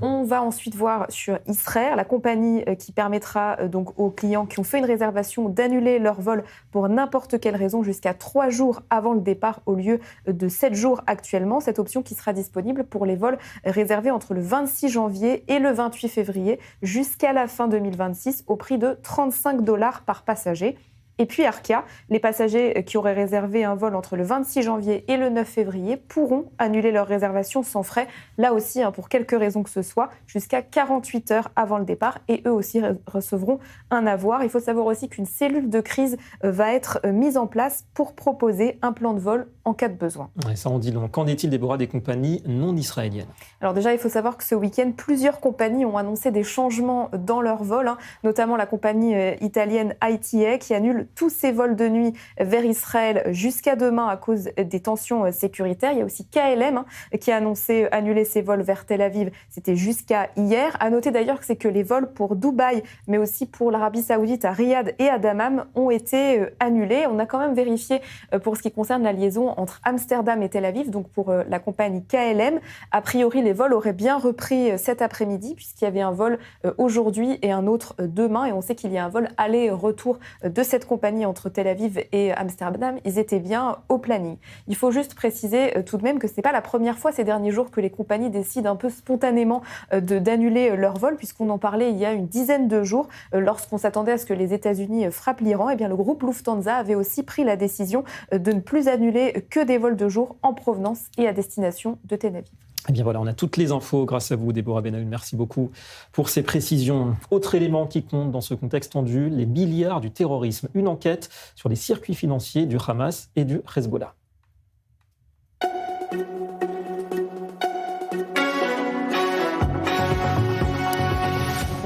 On va ensuite voir sur Israël, la compagnie qui permettra donc aux clients qui ont fait une réservation d'annuler leur vol pour n'importe quelle raison jusqu'à 3 jours avant le départ au lieu de 7 jours actuellement. Cette option qui sera disponible pour les vols réservés entre le 26 janvier et le 28 février jusqu'à la fin 2026 au prix de $35 par passager. Et puis Arkia, les passagers qui auraient réservé un vol entre le 26 janvier et le 9 février pourront annuler leur réservation sans frais, là aussi pour quelque raison que ce soit, jusqu'à 48 heures avant le départ, et eux aussi recevront un avoir. Il faut savoir aussi qu'une cellule de crise va être mise en place pour proposer un plan de vol en cas de besoin. Ouais, ça en dit long. Qu'en est-il, Déborah, des compagnies non israéliennes ? Alors déjà, il faut savoir que ce week-end, plusieurs compagnies ont annoncé des changements dans leurs vols, notamment la compagnie italienne ITA qui annule tous ses vols de nuit vers Israël jusqu'à demain à cause des tensions sécuritaires. Il y a aussi KLM qui a annoncé annuler ses vols vers Tel Aviv. C'était jusqu'à hier. À noter d'ailleurs que c'est que les vols pour Dubaï, mais aussi pour l'Arabie Saoudite à Riyad et à Dammam ont été annulés. On a quand même vérifié pour ce qui concerne la liaison entre Amsterdam et Tel Aviv, donc pour la compagnie KLM. A priori, les vols auraient bien repris cet après-midi puisqu'il y avait un vol aujourd'hui et un autre demain. Et on sait qu'il y a un vol aller-retour de cette compagnie entre Tel Aviv et Amsterdam. Ils étaient bien au planning. Il faut juste préciser tout de même que ce n'est pas la première fois ces derniers jours que les compagnies décident un peu spontanément d'annuler leur vol, puisqu'on en parlait il y a une dizaine de jours lorsqu'on s'attendait à ce que les États-Unis frappent l'Iran. Eh bien, le groupe Lufthansa avait aussi pris la décision de ne plus annuler que des vols de jour en provenance et à destination de Tel Aviv. Eh bien voilà, on a toutes les infos grâce à vous, Déborah Benayoun. Merci beaucoup pour ces précisions. Autre élément qui compte dans ce contexte tendu, les milliards du terrorisme. Une enquête sur les circuits financiers du Hamas et du Hezbollah.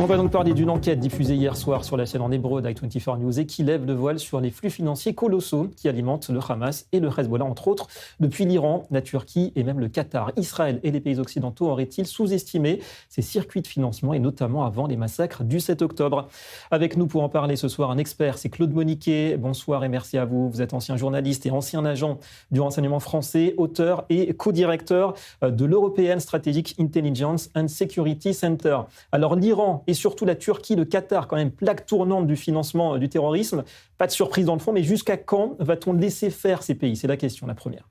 On va donc parler d'une enquête diffusée hier soir sur la chaîne en hébreu d'I24 News et qui lève le voile sur les flux financiers colossaux qui alimentent le Hamas et le Hezbollah, entre autres, depuis l'Iran, la Turquie et même le Qatar. Israël et les pays occidentaux auraient-ils sous-estimé ces circuits de financement, et notamment avant les massacres du 7 octobre ? Avec nous pour en parler ce soir, un expert, c'est Claude Moniquet. Bonsoir et merci à vous. Vous êtes ancien journaliste et ancien agent du renseignement français, auteur et co-directeur de l'European Strategic Intelligence and Security Center. Alors l'Iran et surtout la Turquie, le Qatar, quand même plaque tournante du financement du terrorisme. Pas de surprise dans le fond, mais jusqu'à quand va-t-on laisser faire ces pays ? C'est la question, la première.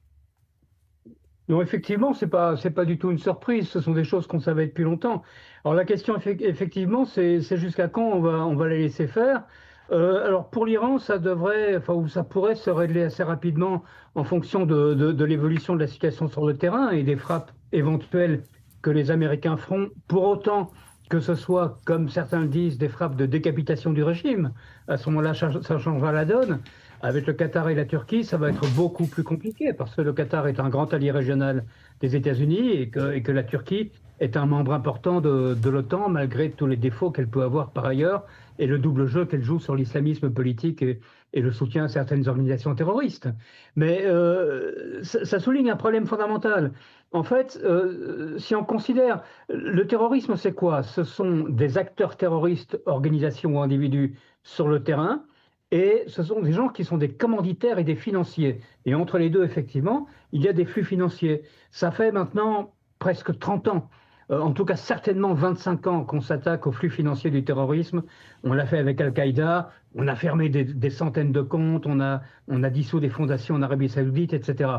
Non, effectivement, c'est pas du tout une surprise. Ce sont des choses qu'on savait depuis longtemps. Alors la question, effectivement, c'est jusqu'à quand on va les laisser faire. Alors pour l'Iran, ça pourrait se régler assez rapidement en fonction de l'évolution de la situation sur le terrain et des frappes éventuelles que les Américains feront. Pour autant que ce soit, comme certains le disent, des frappes de décapitation du régime. À ce moment-là, ça changera la donne. Avec le Qatar et la Turquie, ça va être beaucoup plus compliqué parce que le Qatar est un grand allié régional des États-Unis et que la Turquie est un membre important de l'OTAN, malgré tous les défauts qu'elle peut avoir par ailleurs et le double jeu qu'elle joue sur l'islamisme politique et le soutien à certaines organisations terroristes. Mais ça souligne un problème fondamental. En fait, si on considère le terrorisme, c'est quoi ? Ce sont des acteurs terroristes, organisations ou individus sur le terrain, et ce sont des gens qui sont des commanditaires et des financiers. Et entre les deux, effectivement, il y a des flux financiers. Ça fait maintenant presque 30 ans, en tout cas certainement 25 ans qu'on s'attaque aux flux financiers du terrorisme. On l'a fait avec Al-Qaïda, on a fermé des centaines de comptes, on a dissous des fondations en Arabie Saoudite, etc.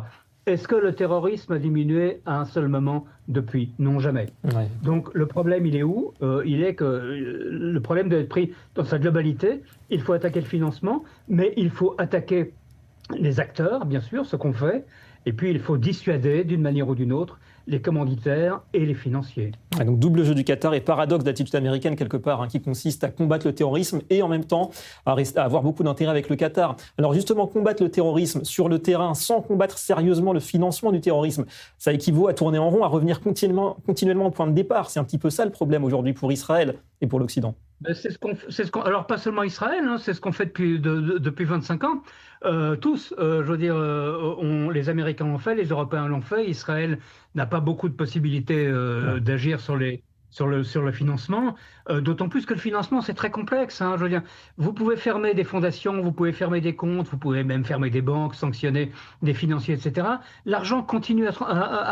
Est-ce que le terrorisme a diminué à un seul moment depuis? Non, jamais. Ouais. Donc le problème, il est où? Il est que le problème doit être pris dans sa globalité. Il faut attaquer le financement, mais il faut attaquer les acteurs, bien sûr, ce qu'on fait, et puis il faut dissuader d'une manière ou d'une autre les commanditaires et les financiers. Ouais, donc double jeu du Qatar et paradoxe d'attitude américaine quelque part, qui consiste à combattre le terrorisme et en même temps à avoir beaucoup d'intérêt avec le Qatar. Alors justement, combattre le terrorisme sur le terrain sans combattre sérieusement le financement du terrorisme, ça équivaut à tourner en rond, à revenir continuellement au point de départ. C'est un petit peu ça le problème aujourd'hui pour Israël et pour l'Occident. Alors pas seulement Israël, c'est ce qu'on fait depuis 25 ans. Tous, je veux dire, les Américains l'ont fait, les Européens l'ont fait. Israël n'a pas beaucoup de possibilités d'agir sur le financement, d'autant plus que le financement, c'est très complexe. Je veux dire, vous pouvez fermer des fondations, vous pouvez fermer des comptes, vous pouvez même fermer des banques, sanctionner des financiers, etc. L'argent continue à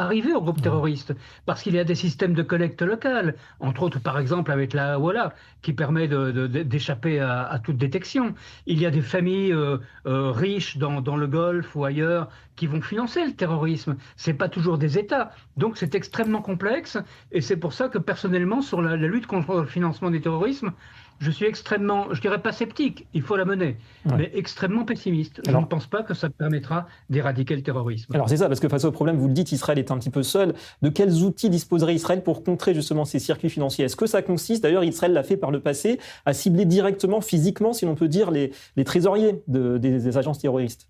arriver aux groupes terroristes parce qu'il y a des systèmes de collecte locale, entre autres, par exemple, avec la Hawala, qui permet d'échapper à toute détection. Il y a des familles riches dans le Golfe ou ailleurs qui vont financer le terrorisme. Ce n'est pas toujours des États. Donc c'est extrêmement complexe et c'est pour ça que personnellement, sur la lutte contre le financement du terrorisme, je suis extrêmement, je dirais pas sceptique, il faut la mener, mais extrêmement pessimiste. Je ne pense pas que ça permettra d'éradiquer le terrorisme. Alors c'est ça, parce que face au problème, vous le dites, Israël est un petit peu seul. De quels outils disposerait Israël pour contrer justement ces circuits financiers? Est-ce que ça consiste, d'ailleurs Israël l'a fait par le passé, à cibler directement, physiquement, si l'on peut dire, les trésoriers des agences terroristes?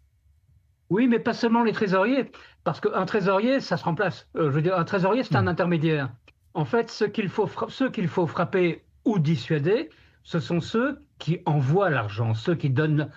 Oui, mais pas seulement les trésoriers, parce qu'un trésorier, ça se remplace. Je veux dire, un trésorier, c'est un intermédiaire. En fait, ceux qu'il faut frapper ou dissuader, ce sont ceux qui envoient l'argent, ceux qui donnent,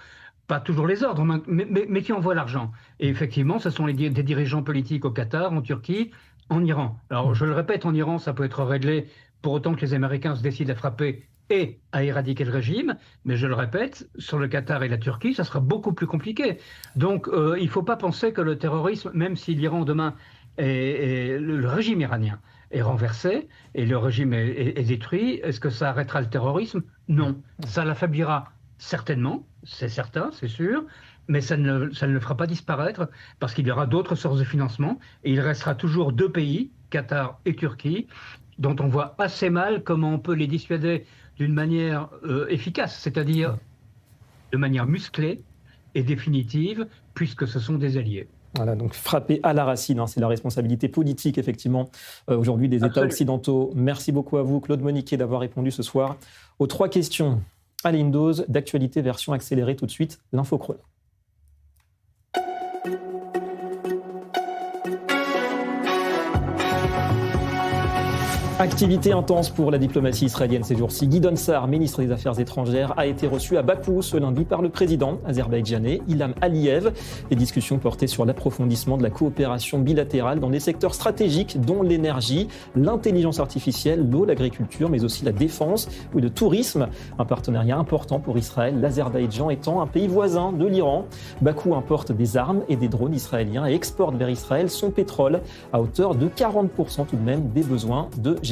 pas toujours les ordres, mais qui envoient l'argent. Et effectivement, ce sont des dirigeants politiques au Qatar, en Turquie, en Iran. Alors, je le répète, en Iran, ça peut être réglé pour autant que les Américains se décident à frapper et à éradiquer le régime, mais je le répète, sur le Qatar et la Turquie, ça sera beaucoup plus compliqué. Donc, il ne faut pas penser que le terrorisme, même si l'Iran demain, le régime iranien est renversé et le régime est détruit, est-ce que ça arrêtera le terrorisme? Non. Ça l'affaiblira certainement, c'est certain, c'est sûr, mais ça ne le fera pas disparaître parce qu'il y aura d'autres sources de financement et il restera toujours deux pays, Qatar et Turquie, dont on voit assez mal comment on peut les dissuader d'une manière efficace, c'est-à-dire de manière musclée et définitive, puisque ce sont des alliés. Voilà, donc frapper à la racine, c'est la responsabilité politique, effectivement, aujourd'hui des États occidentaux. Merci beaucoup à vous, Claude Moniquet, d'avoir répondu ce soir aux 3 questions. Allez, une dose d'actualité version accélérée tout de suite, l'info chrono. Activité intense pour la diplomatie israélienne ces jours-ci. Gideon Sa'ar, ministre des Affaires étrangères, a été reçu à Bakou ce lundi par le président azerbaïdjanais Ilham Aliyev. Les discussions portaient sur l'approfondissement de la coopération bilatérale dans des secteurs stratégiques dont l'énergie, l'intelligence artificielle, l'eau, l'agriculture, mais aussi la défense ou le tourisme. Un partenariat important pour Israël, l'Azerbaïdjan étant un pays voisin de l'Iran. Bakou importe des armes et des drones israéliens et exporte vers Israël son pétrole à hauteur de 40% tout de même des besoins de Jérusalem.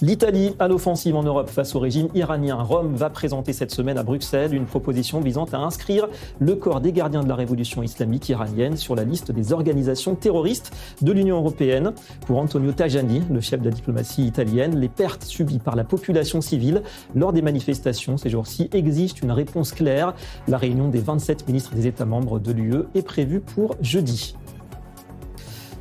L'Italie à l'offensive en Europe face au régime iranien. Rome va présenter cette semaine à Bruxelles une proposition visant à inscrire le corps des gardiens de la révolution islamique iranienne sur la liste des organisations terroristes de l'Union européenne. Pour Antonio Tajani, le chef de la diplomatie italienne, les pertes subies par la population civile lors des manifestations ces jours-ci exigent une réponse claire. La réunion des 27 ministres des États membres de l'UE est prévue pour jeudi.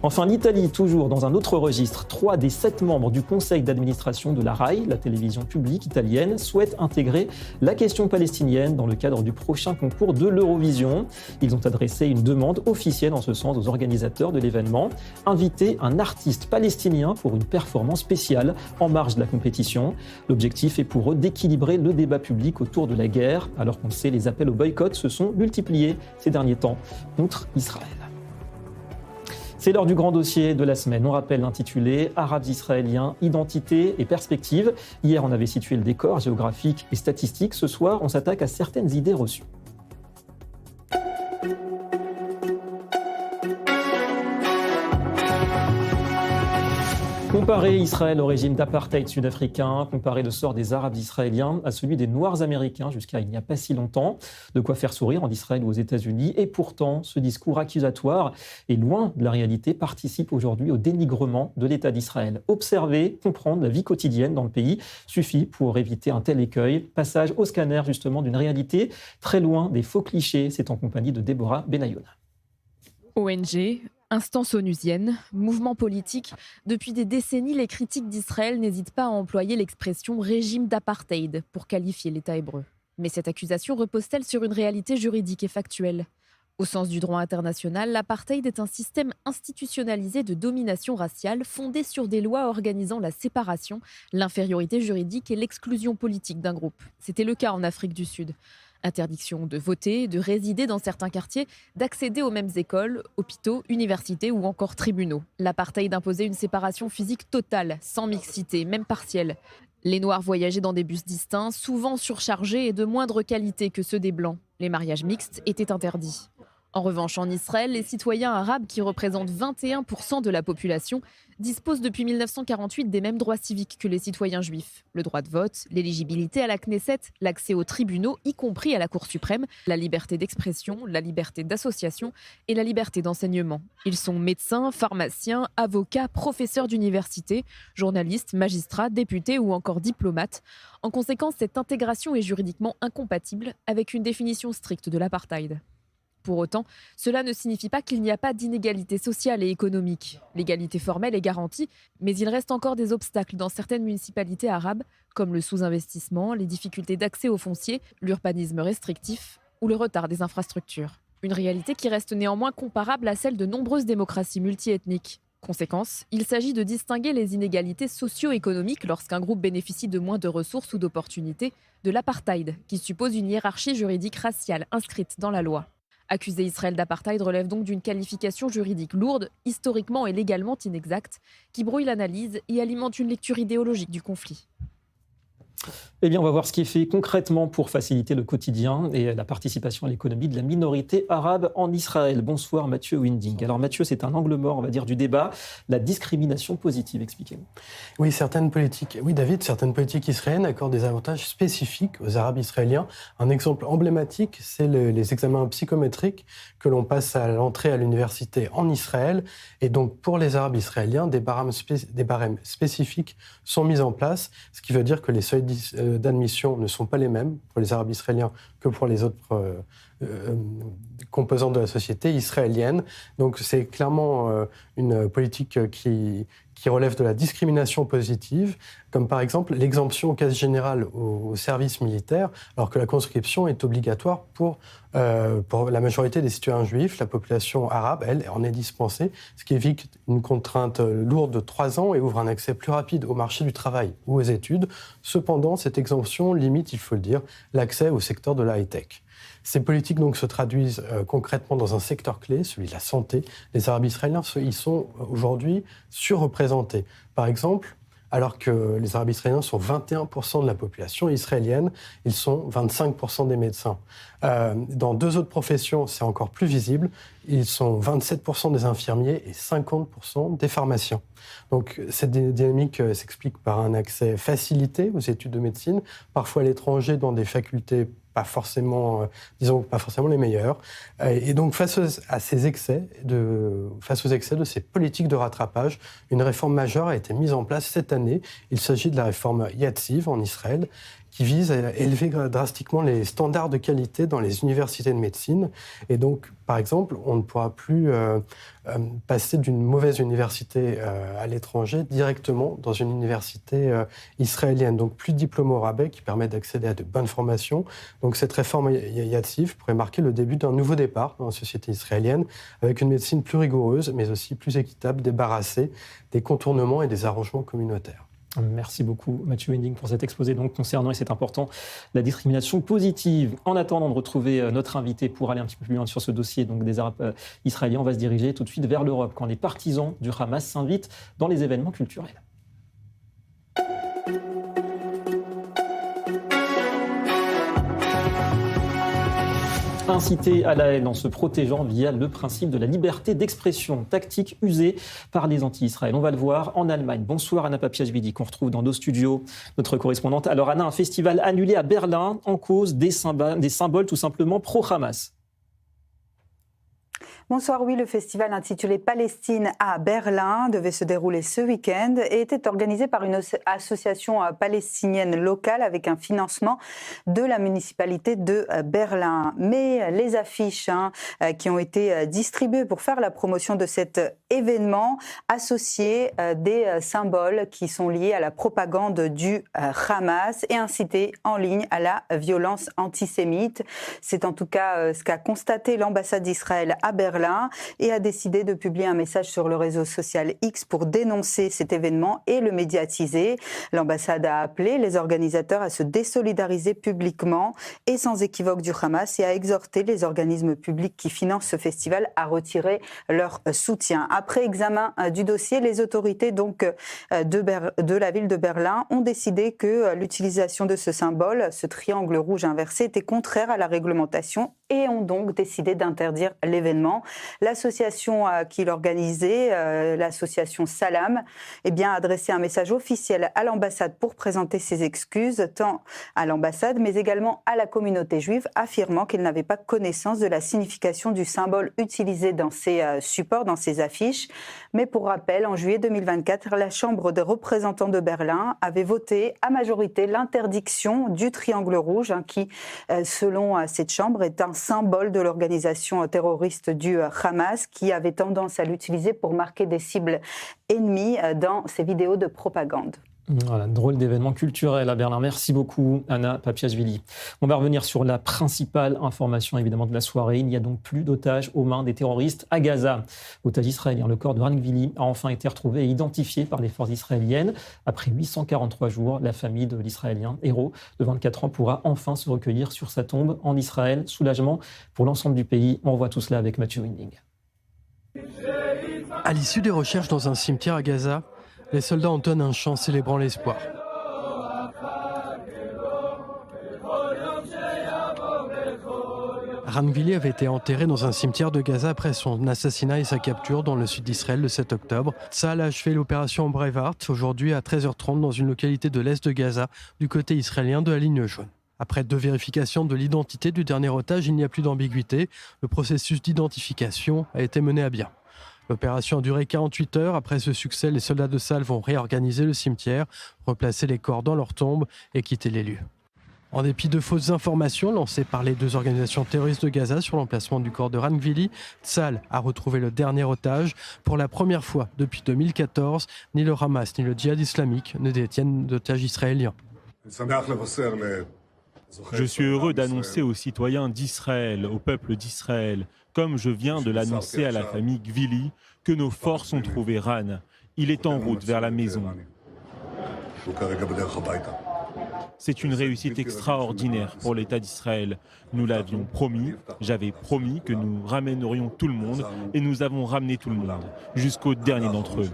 Enfin, l'Italie, toujours dans un autre registre, 3 des 7 membres du conseil d'administration de la RAI, la télévision publique italienne, souhaitent intégrer la question palestinienne dans le cadre du prochain concours de l'Eurovision. Ils ont adressé une demande officielle en ce sens aux organisateurs de l'événement, inviter un artiste palestinien pour une performance spéciale en marge de la compétition. L'objectif est pour eux d'équilibrer le débat public autour de la guerre, alors qu'on le sait, les appels au boycott se sont multipliés ces derniers temps contre Israël. C'est l'heure du grand dossier de la semaine. On rappelle l'intitulé « Arabes israéliens, identité et perspectives ». Hier, on avait situé le décor géographique et statistique. Ce soir, on s'attaque à certaines idées reçues. Comparer Israël au régime d'apartheid sud-africain, comparer le sort des Arabes israéliens à celui des Noirs américains jusqu'à il n'y a pas si longtemps, de quoi faire sourire en Israël ou aux États-Unis. Et pourtant, ce discours accusatoire est loin de la réalité, participe aujourd'hui au dénigrement de l'État d'Israël. Observer, comprendre la vie quotidienne dans le pays suffit pour éviter un tel écueil. Passage au scanner justement d'une réalité très loin des faux clichés. C'est en compagnie de Déborah Benayoun. ONG, instance onusienne, mouvement politique, depuis des décennies, les critiques d'Israël n'hésitent pas à employer l'expression « régime d'apartheid » pour qualifier l'État hébreu. Mais cette accusation repose-t-elle sur une réalité juridique et factuelle ? Au sens du droit international, l'apartheid est un système institutionnalisé de domination raciale fondé sur des lois organisant la séparation, l'infériorité juridique et l'exclusion politique d'un groupe. C'était le cas en Afrique du Sud. Interdiction de voter, de résider dans certains quartiers, d'accéder aux mêmes écoles, hôpitaux, universités ou encore tribunaux. L'apartheid imposait une séparation physique totale, sans mixité, même partielle. Les Noirs voyageaient dans des bus distincts, souvent surchargés et de moindre qualité que ceux des Blancs. Les mariages mixtes étaient interdits. En revanche, en Israël, les citoyens arabes, qui représentent 21% de la population, disposent depuis 1948 des mêmes droits civiques que les citoyens juifs. Le droit de vote, l'éligibilité à la Knesset, l'accès aux tribunaux, y compris à la Cour suprême, la liberté d'expression, la liberté d'association et la liberté d'enseignement. Ils sont médecins, pharmaciens, avocats, professeurs d'université, journalistes, magistrats, députés ou encore diplomates. En conséquence, cette intégration est juridiquement incompatible avec une définition stricte de l'apartheid. Pour autant, cela ne signifie pas qu'il n'y a pas d'inégalité sociale et économique. L'égalité formelle est garantie, mais il reste encore des obstacles dans certaines municipalités arabes, comme le sous-investissement, les difficultés d'accès au foncier, l'urbanisme restrictif ou le retard des infrastructures. Une réalité qui reste néanmoins comparable à celle de nombreuses démocraties multiethniques. Conséquence, il s'agit de distinguer les inégalités socio-économiques lorsqu'un groupe bénéficie de moins de ressources ou d'opportunités de l'apartheid, qui suppose une hiérarchie juridique raciale inscrite dans la loi. Accuser Israël d'apartheid relève donc d'une qualification juridique lourde, historiquement et légalement inexacte, qui brouille l'analyse et alimente une lecture idéologique du conflit. Eh bien, on va voir ce qui est fait concrètement pour faciliter le quotidien et la participation à l'économie de la minorité arabe en Israël. Bonsoir Mathieu Winding. Alors Mathieu, c'est un angle mort, on va dire, du débat, la discrimination positive. Expliquez-nous. Oui, David, certaines politiques israéliennes accordent des avantages spécifiques aux Arabes israéliens. Un exemple emblématique, c'est les examens psychométriques que l'on passe à l'entrée à l'université en Israël. Et donc, pour les Arabes israéliens, des barèmes spécifiques sont mis en place, ce qui veut dire que les seuils d'admission ne sont pas les mêmes pour les Arabes israéliens que pour les autres composantes de la société israélienne. Donc c'est clairement une politique qui relève de la discrimination positive, comme par exemple l'exemption quasi générale au service militaire, alors que la conscription est obligatoire pour la majorité des citoyens juifs. La population arabe, elle, en est dispensée, ce qui évite une contrainte lourde de 3 ans et ouvre un accès plus rapide au marché du travail ou aux études. Cependant, cette exemption limite, il faut le dire, l'accès au secteur de la high-tech. Ces politiques donc se traduisent concrètement dans un secteur clé, celui de la santé. Les Arabes israéliens, ils sont aujourd'hui surreprésentés. Par exemple, alors que les Arabes israéliens sont 21% de la population israélienne, ils sont 25% des médecins. Dans 2 autres professions, c'est encore plus visible. Ils sont 27% des infirmiers et 50% des pharmaciens. Donc cette dynamique s'explique par un accès facilité aux études de médecine, parfois à l'étranger dans des facultés pas forcément les meilleurs. Et donc, face aux excès de ces politiques de rattrapage, une réforme majeure a été mise en place cette année. Il s'agit de la réforme Yatziv en Israël, qui vise à élever drastiquement les standards de qualité dans les universités de médecine. Et donc, par exemple, on ne pourra plus passer d'une mauvaise université à l'étranger directement dans une université israélienne. Donc, plus de diplômes au rabais qui permettent d'accéder à de bonnes formations. Donc, cette réforme Yatziv pourrait marquer le début d'un nouveau départ dans la société israélienne, avec une médecine plus rigoureuse, mais aussi plus équitable, débarrassée des contournements et des arrangements communautaires. Merci beaucoup Mathieu Winding pour cet exposé donc concernant, et c'est important, la discrimination positive. En attendant de retrouver notre invité pour aller un petit peu plus loin sur ce dossier donc des Arabes israéliens, on va se diriger tout de suite vers l'Europe quand les partisans du Hamas s'invitent dans les événements culturels. Inciter à la haine en se protégeant via le principe de la liberté d'expression, tactique usée par les anti-Israël. On va le voir en Allemagne. Bonsoir Anna Papiashvili, qu'on retrouve dans nos studios, notre correspondante. Alors Anna, un festival annulé à Berlin en cause des symboles tout simplement pro-Hamas. Bonsoir, oui, le festival intitulé Palestine à Berlin devait se dérouler ce week-end et était organisé par une association palestinienne locale avec un financement de la municipalité de Berlin. Mais les affiches qui ont été distribuées pour faire la promotion de cet événement associaient des symboles qui sont liés à la propagande du Hamas et incités en ligne à la violence antisémite. C'est en tout cas ce qu'a constaté l'ambassade d'Israël à Berlin et a décidé de publier un message sur le réseau social X pour dénoncer cet événement et le médiatiser. L'ambassade a appelé les organisateurs à se désolidariser publiquement et sans équivoque du Hamas et a exhorté les organismes publics qui financent ce festival à retirer leur soutien. Après examen du dossier, les autorités de la ville de Berlin ont décidé que l'utilisation de ce symbole, ce triangle rouge inversé, était contraire à la réglementation et ont donc décidé d'interdire l'événement. L'association qui l'organisait, l'association Salam, a adressé un message officiel à l'ambassade pour présenter ses excuses, tant à l'ambassade mais également à la communauté juive, affirmant qu'elle n'avait pas connaissance de la signification du symbole utilisé dans ces supports, dans ces affiches. Mais pour rappel, en juillet 2024, la Chambre des représentants de Berlin avait voté à majorité l'interdiction du triangle rouge, qui, selon cette Chambre, est un symbole de l'organisation terroriste du Hamas, qui avait tendance à l'utiliser pour marquer des cibles ennemies dans ses vidéos de propagande. Voilà, drôle d'événement culturel à Berlin. Merci beaucoup, Anna Papiashvili. On va revenir sur la principale information, évidemment, de la soirée. Il n'y a donc plus d'otages aux mains des terroristes à Gaza. Otage israélien, le corps de Ran Gvili a enfin été retrouvé et identifié par les forces israéliennes. Après 843 jours, la famille de l'Israélien héros de 24 ans pourra enfin se recueillir sur sa tombe en Israël. Soulagement pour l'ensemble du pays. On voit tout cela avec Mathieu Winding. À l'issue des recherches dans un cimetière à Gaza, les soldats entonnent un chant célébrant l'espoir. Ran Gvili avait été enterré dans un cimetière de Gaza après son assassinat et sa capture dans le sud d'Israël le 7 octobre. Tzahal a achevé l'opération Braveheart aujourd'hui à 13h30 dans une localité de l'est de Gaza, du côté israélien de la ligne jaune. Après 2 vérifications de l'identité du dernier otage, il n'y a plus d'ambiguïté. Le processus d'identification a été mené à bien. L'opération a duré 48 heures. Après ce succès, les soldats de Tzahal vont réorganiser le cimetière, replacer les corps dans leurs tombes et quitter les lieux. En dépit de fausses informations lancées par les 2 organisations terroristes de Gaza sur l'emplacement du corps de Ran Gvili, Tzahal a retrouvé le dernier otage. Pour la première fois depuis 2014, ni le Hamas ni le djihad islamique ne détiennent d'otages israéliens. Je suis heureux d'annoncer aux citoyens d'Israël, au peuple d'Israël, comme je viens de l'annoncer à la famille Gvili, que nos forces ont trouvé Ran. Il est en route vers la maison. C'est une réussite extraordinaire pour l'État d'Israël. Nous l'avions promis, j'avais promis que nous ramènerions tout le monde et nous avons ramené tout le monde, jusqu'au dernier d'entre eux.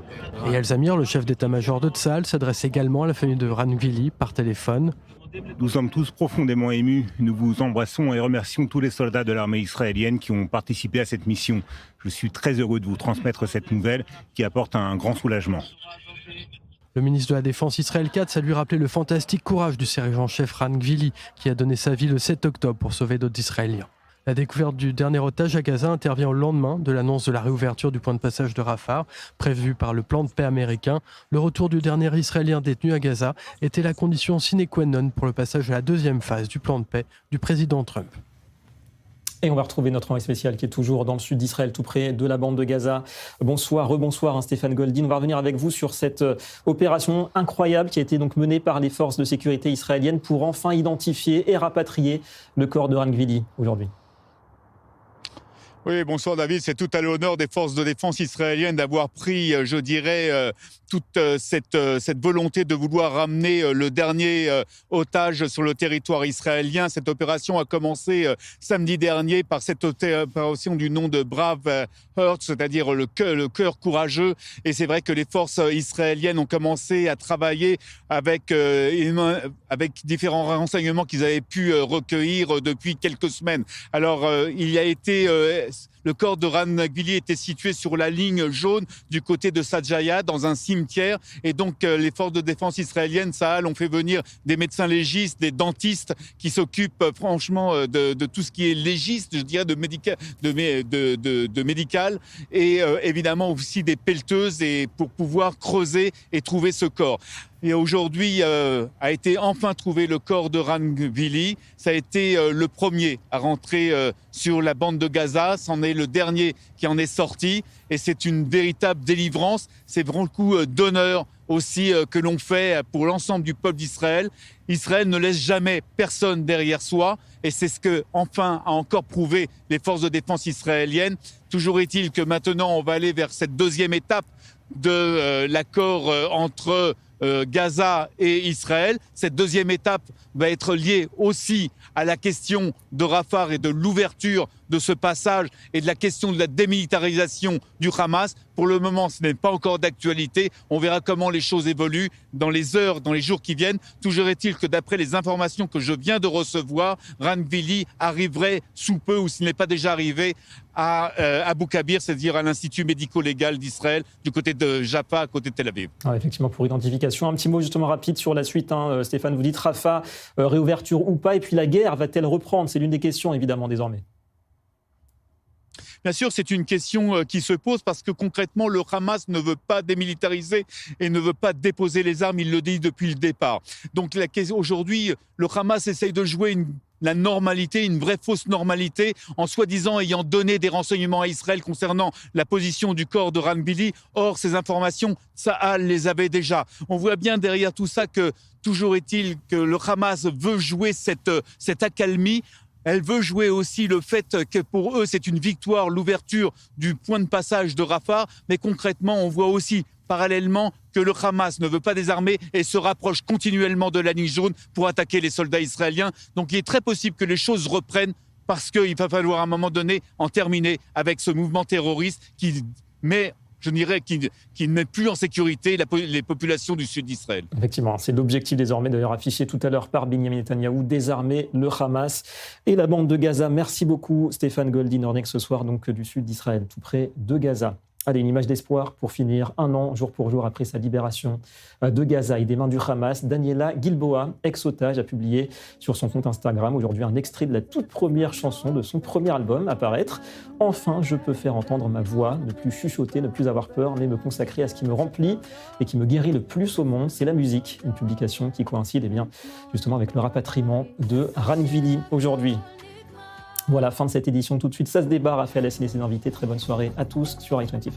Et El Zamir, le chef d'état-major de Tzahal, s'adresse également à la famille de Ran Gvili par téléphone. Nous sommes tous profondément émus. Nous vous embrassons et remercions tous les soldats de l'armée israélienne qui ont participé à cette mission. Je suis très heureux de vous transmettre cette nouvelle qui apporte un grand soulagement. Le ministre de la Défense Israël Katz a lui rappelé le fantastique courage du sergent-chef Ran Gvili qui a donné sa vie le 7 octobre pour sauver d'autres Israéliens. La découverte du dernier otage à Gaza intervient au lendemain de l'annonce de la réouverture du point de passage de Rafah, prévu par le plan de paix américain. Le retour du dernier Israélien détenu à Gaza était la condition sine qua non pour le passage à la 2e phase du plan de paix du président Trump. Et on va retrouver notre envoyé spécial qui est toujours dans le sud d'Israël, tout près de la bande de Gaza. Bonsoir, rebonsoir Stéphane Goldin. On va revenir avec vous sur cette opération incroyable qui a été donc menée par les forces de sécurité israéliennes pour enfin identifier et rapatrier le corps de Ran Gvili aujourd'hui. Oui, bonsoir David. C'est tout à l'honneur des forces de défense israéliennes d'avoir pris, je dirais, toute cette volonté de vouloir ramener le dernier otage sur le territoire israélien. Cette opération a commencé samedi dernier par cette opération du nom de Brave Heart, c'est-à-dire le cœur courageux. Et c'est vrai que les forces israéliennes ont commencé à travailler avec différents renseignements qu'ils avaient pu recueillir depuis quelques semaines. Alors, le corps de Ran Gvili était situé sur la ligne jaune du côté de Sajaya, dans un cimetière. Et donc, les forces de défense israéliennes, Tsahal, ont fait venir des médecins légistes, des dentistes qui s'occupent franchement de tout ce qui est légiste, je dirais, de médical. Et évidemment aussi des pelleteuses pour pouvoir creuser et trouver ce corps. Et aujourd'hui a été enfin trouvé le corps de Ran Gvili. Ça a été le premier à rentrer sur la bande de Gaza. C'en est le dernier qui en est sorti. Et c'est une véritable délivrance. C'est vraiment le coup d'honneur aussi que l'on fait pour l'ensemble du peuple d'Israël. Israël ne laisse jamais personne derrière soi. Et c'est ce que, enfin, a encore prouvé les forces de défense israéliennes. Toujours est-il que maintenant, on va aller vers cette deuxième étape de l'accord entre Gaza et Israël. Cette deuxième étape va être liée aussi à la question de Rafah et de l'ouverture de ce passage et de la question de la démilitarisation du Hamas. Pour le moment, ce n'est pas encore d'actualité. On verra comment les choses évoluent dans les heures, dans les jours qui viennent. Toujours est-il que d'après les informations que je viens de recevoir, Ran Gvili arriverait sous peu, ou s'il n'est pas déjà arrivé, à Abu Kabir, c'est-à-dire à l'Institut médico-légal d'Israël, du côté de Jaffa, à côté de Tel Aviv. Alors effectivement, pour identification. Un petit mot justement rapide sur la suite. Stéphane, vous dites Rafah, réouverture ou pas, et puis la guerre va-t-elle reprendre? C'est l'une des questions évidemment désormais. Bien sûr, c'est une question qui se pose parce que concrètement, le Hamas ne veut pas démilitariser et ne veut pas déposer les armes, il le dit depuis le départ. Donc aujourd'hui, le Hamas essaye de jouer la normalité, une vraie fausse normalité, en soi-disant ayant donné des renseignements à Israël concernant la position du corps de Ran Gvili. Or, ces informations, Tsahal les avait déjà. On voit bien derrière tout ça que, toujours est-il que le Hamas veut jouer cette accalmie. Elle veut jouer aussi le fait que pour eux, c'est une victoire, l'ouverture du point de passage de Rafah. Mais concrètement, on voit aussi parallèlement que le Hamas ne veut pas désarmer et se rapproche continuellement de la ligne jaune pour attaquer les soldats israéliens. Donc il est très possible que les choses reprennent parce qu'il va falloir à un moment donné en terminer avec ce mouvement terroriste qui met... je dirais qu'il n'est plus en sécurité les populations du sud d'Israël. Effectivement, c'est l'objectif désormais, d'ailleurs affiché tout à l'heure par Benyamin Netanyahou, désarmer le Hamas et la bande de Gaza. Merci beaucoup Stéphane Goldin, Ornex ce soir donc du sud d'Israël, tout près de Gaza. Allez, une image d'espoir pour finir. Un an, jour pour jour, après sa libération de Gaza et des mains du Hamas, Daniela Gilboa, ex-otage, a publié sur son compte Instagram aujourd'hui un extrait de la toute première chanson de son premier album à paraître. Enfin, je peux faire entendre ma voix, ne plus chuchoter, ne plus avoir peur, mais me consacrer à ce qui me remplit et qui me guérit le plus au monde, c'est la musique. Une publication qui coïncide justement avec le rapatriement de Ran Gvili aujourd'hui. Voilà, fin de cette édition. Tout de suite, ça se débat. Raphaël Hassine et ses invités. Très bonne soirée à tous sur i24.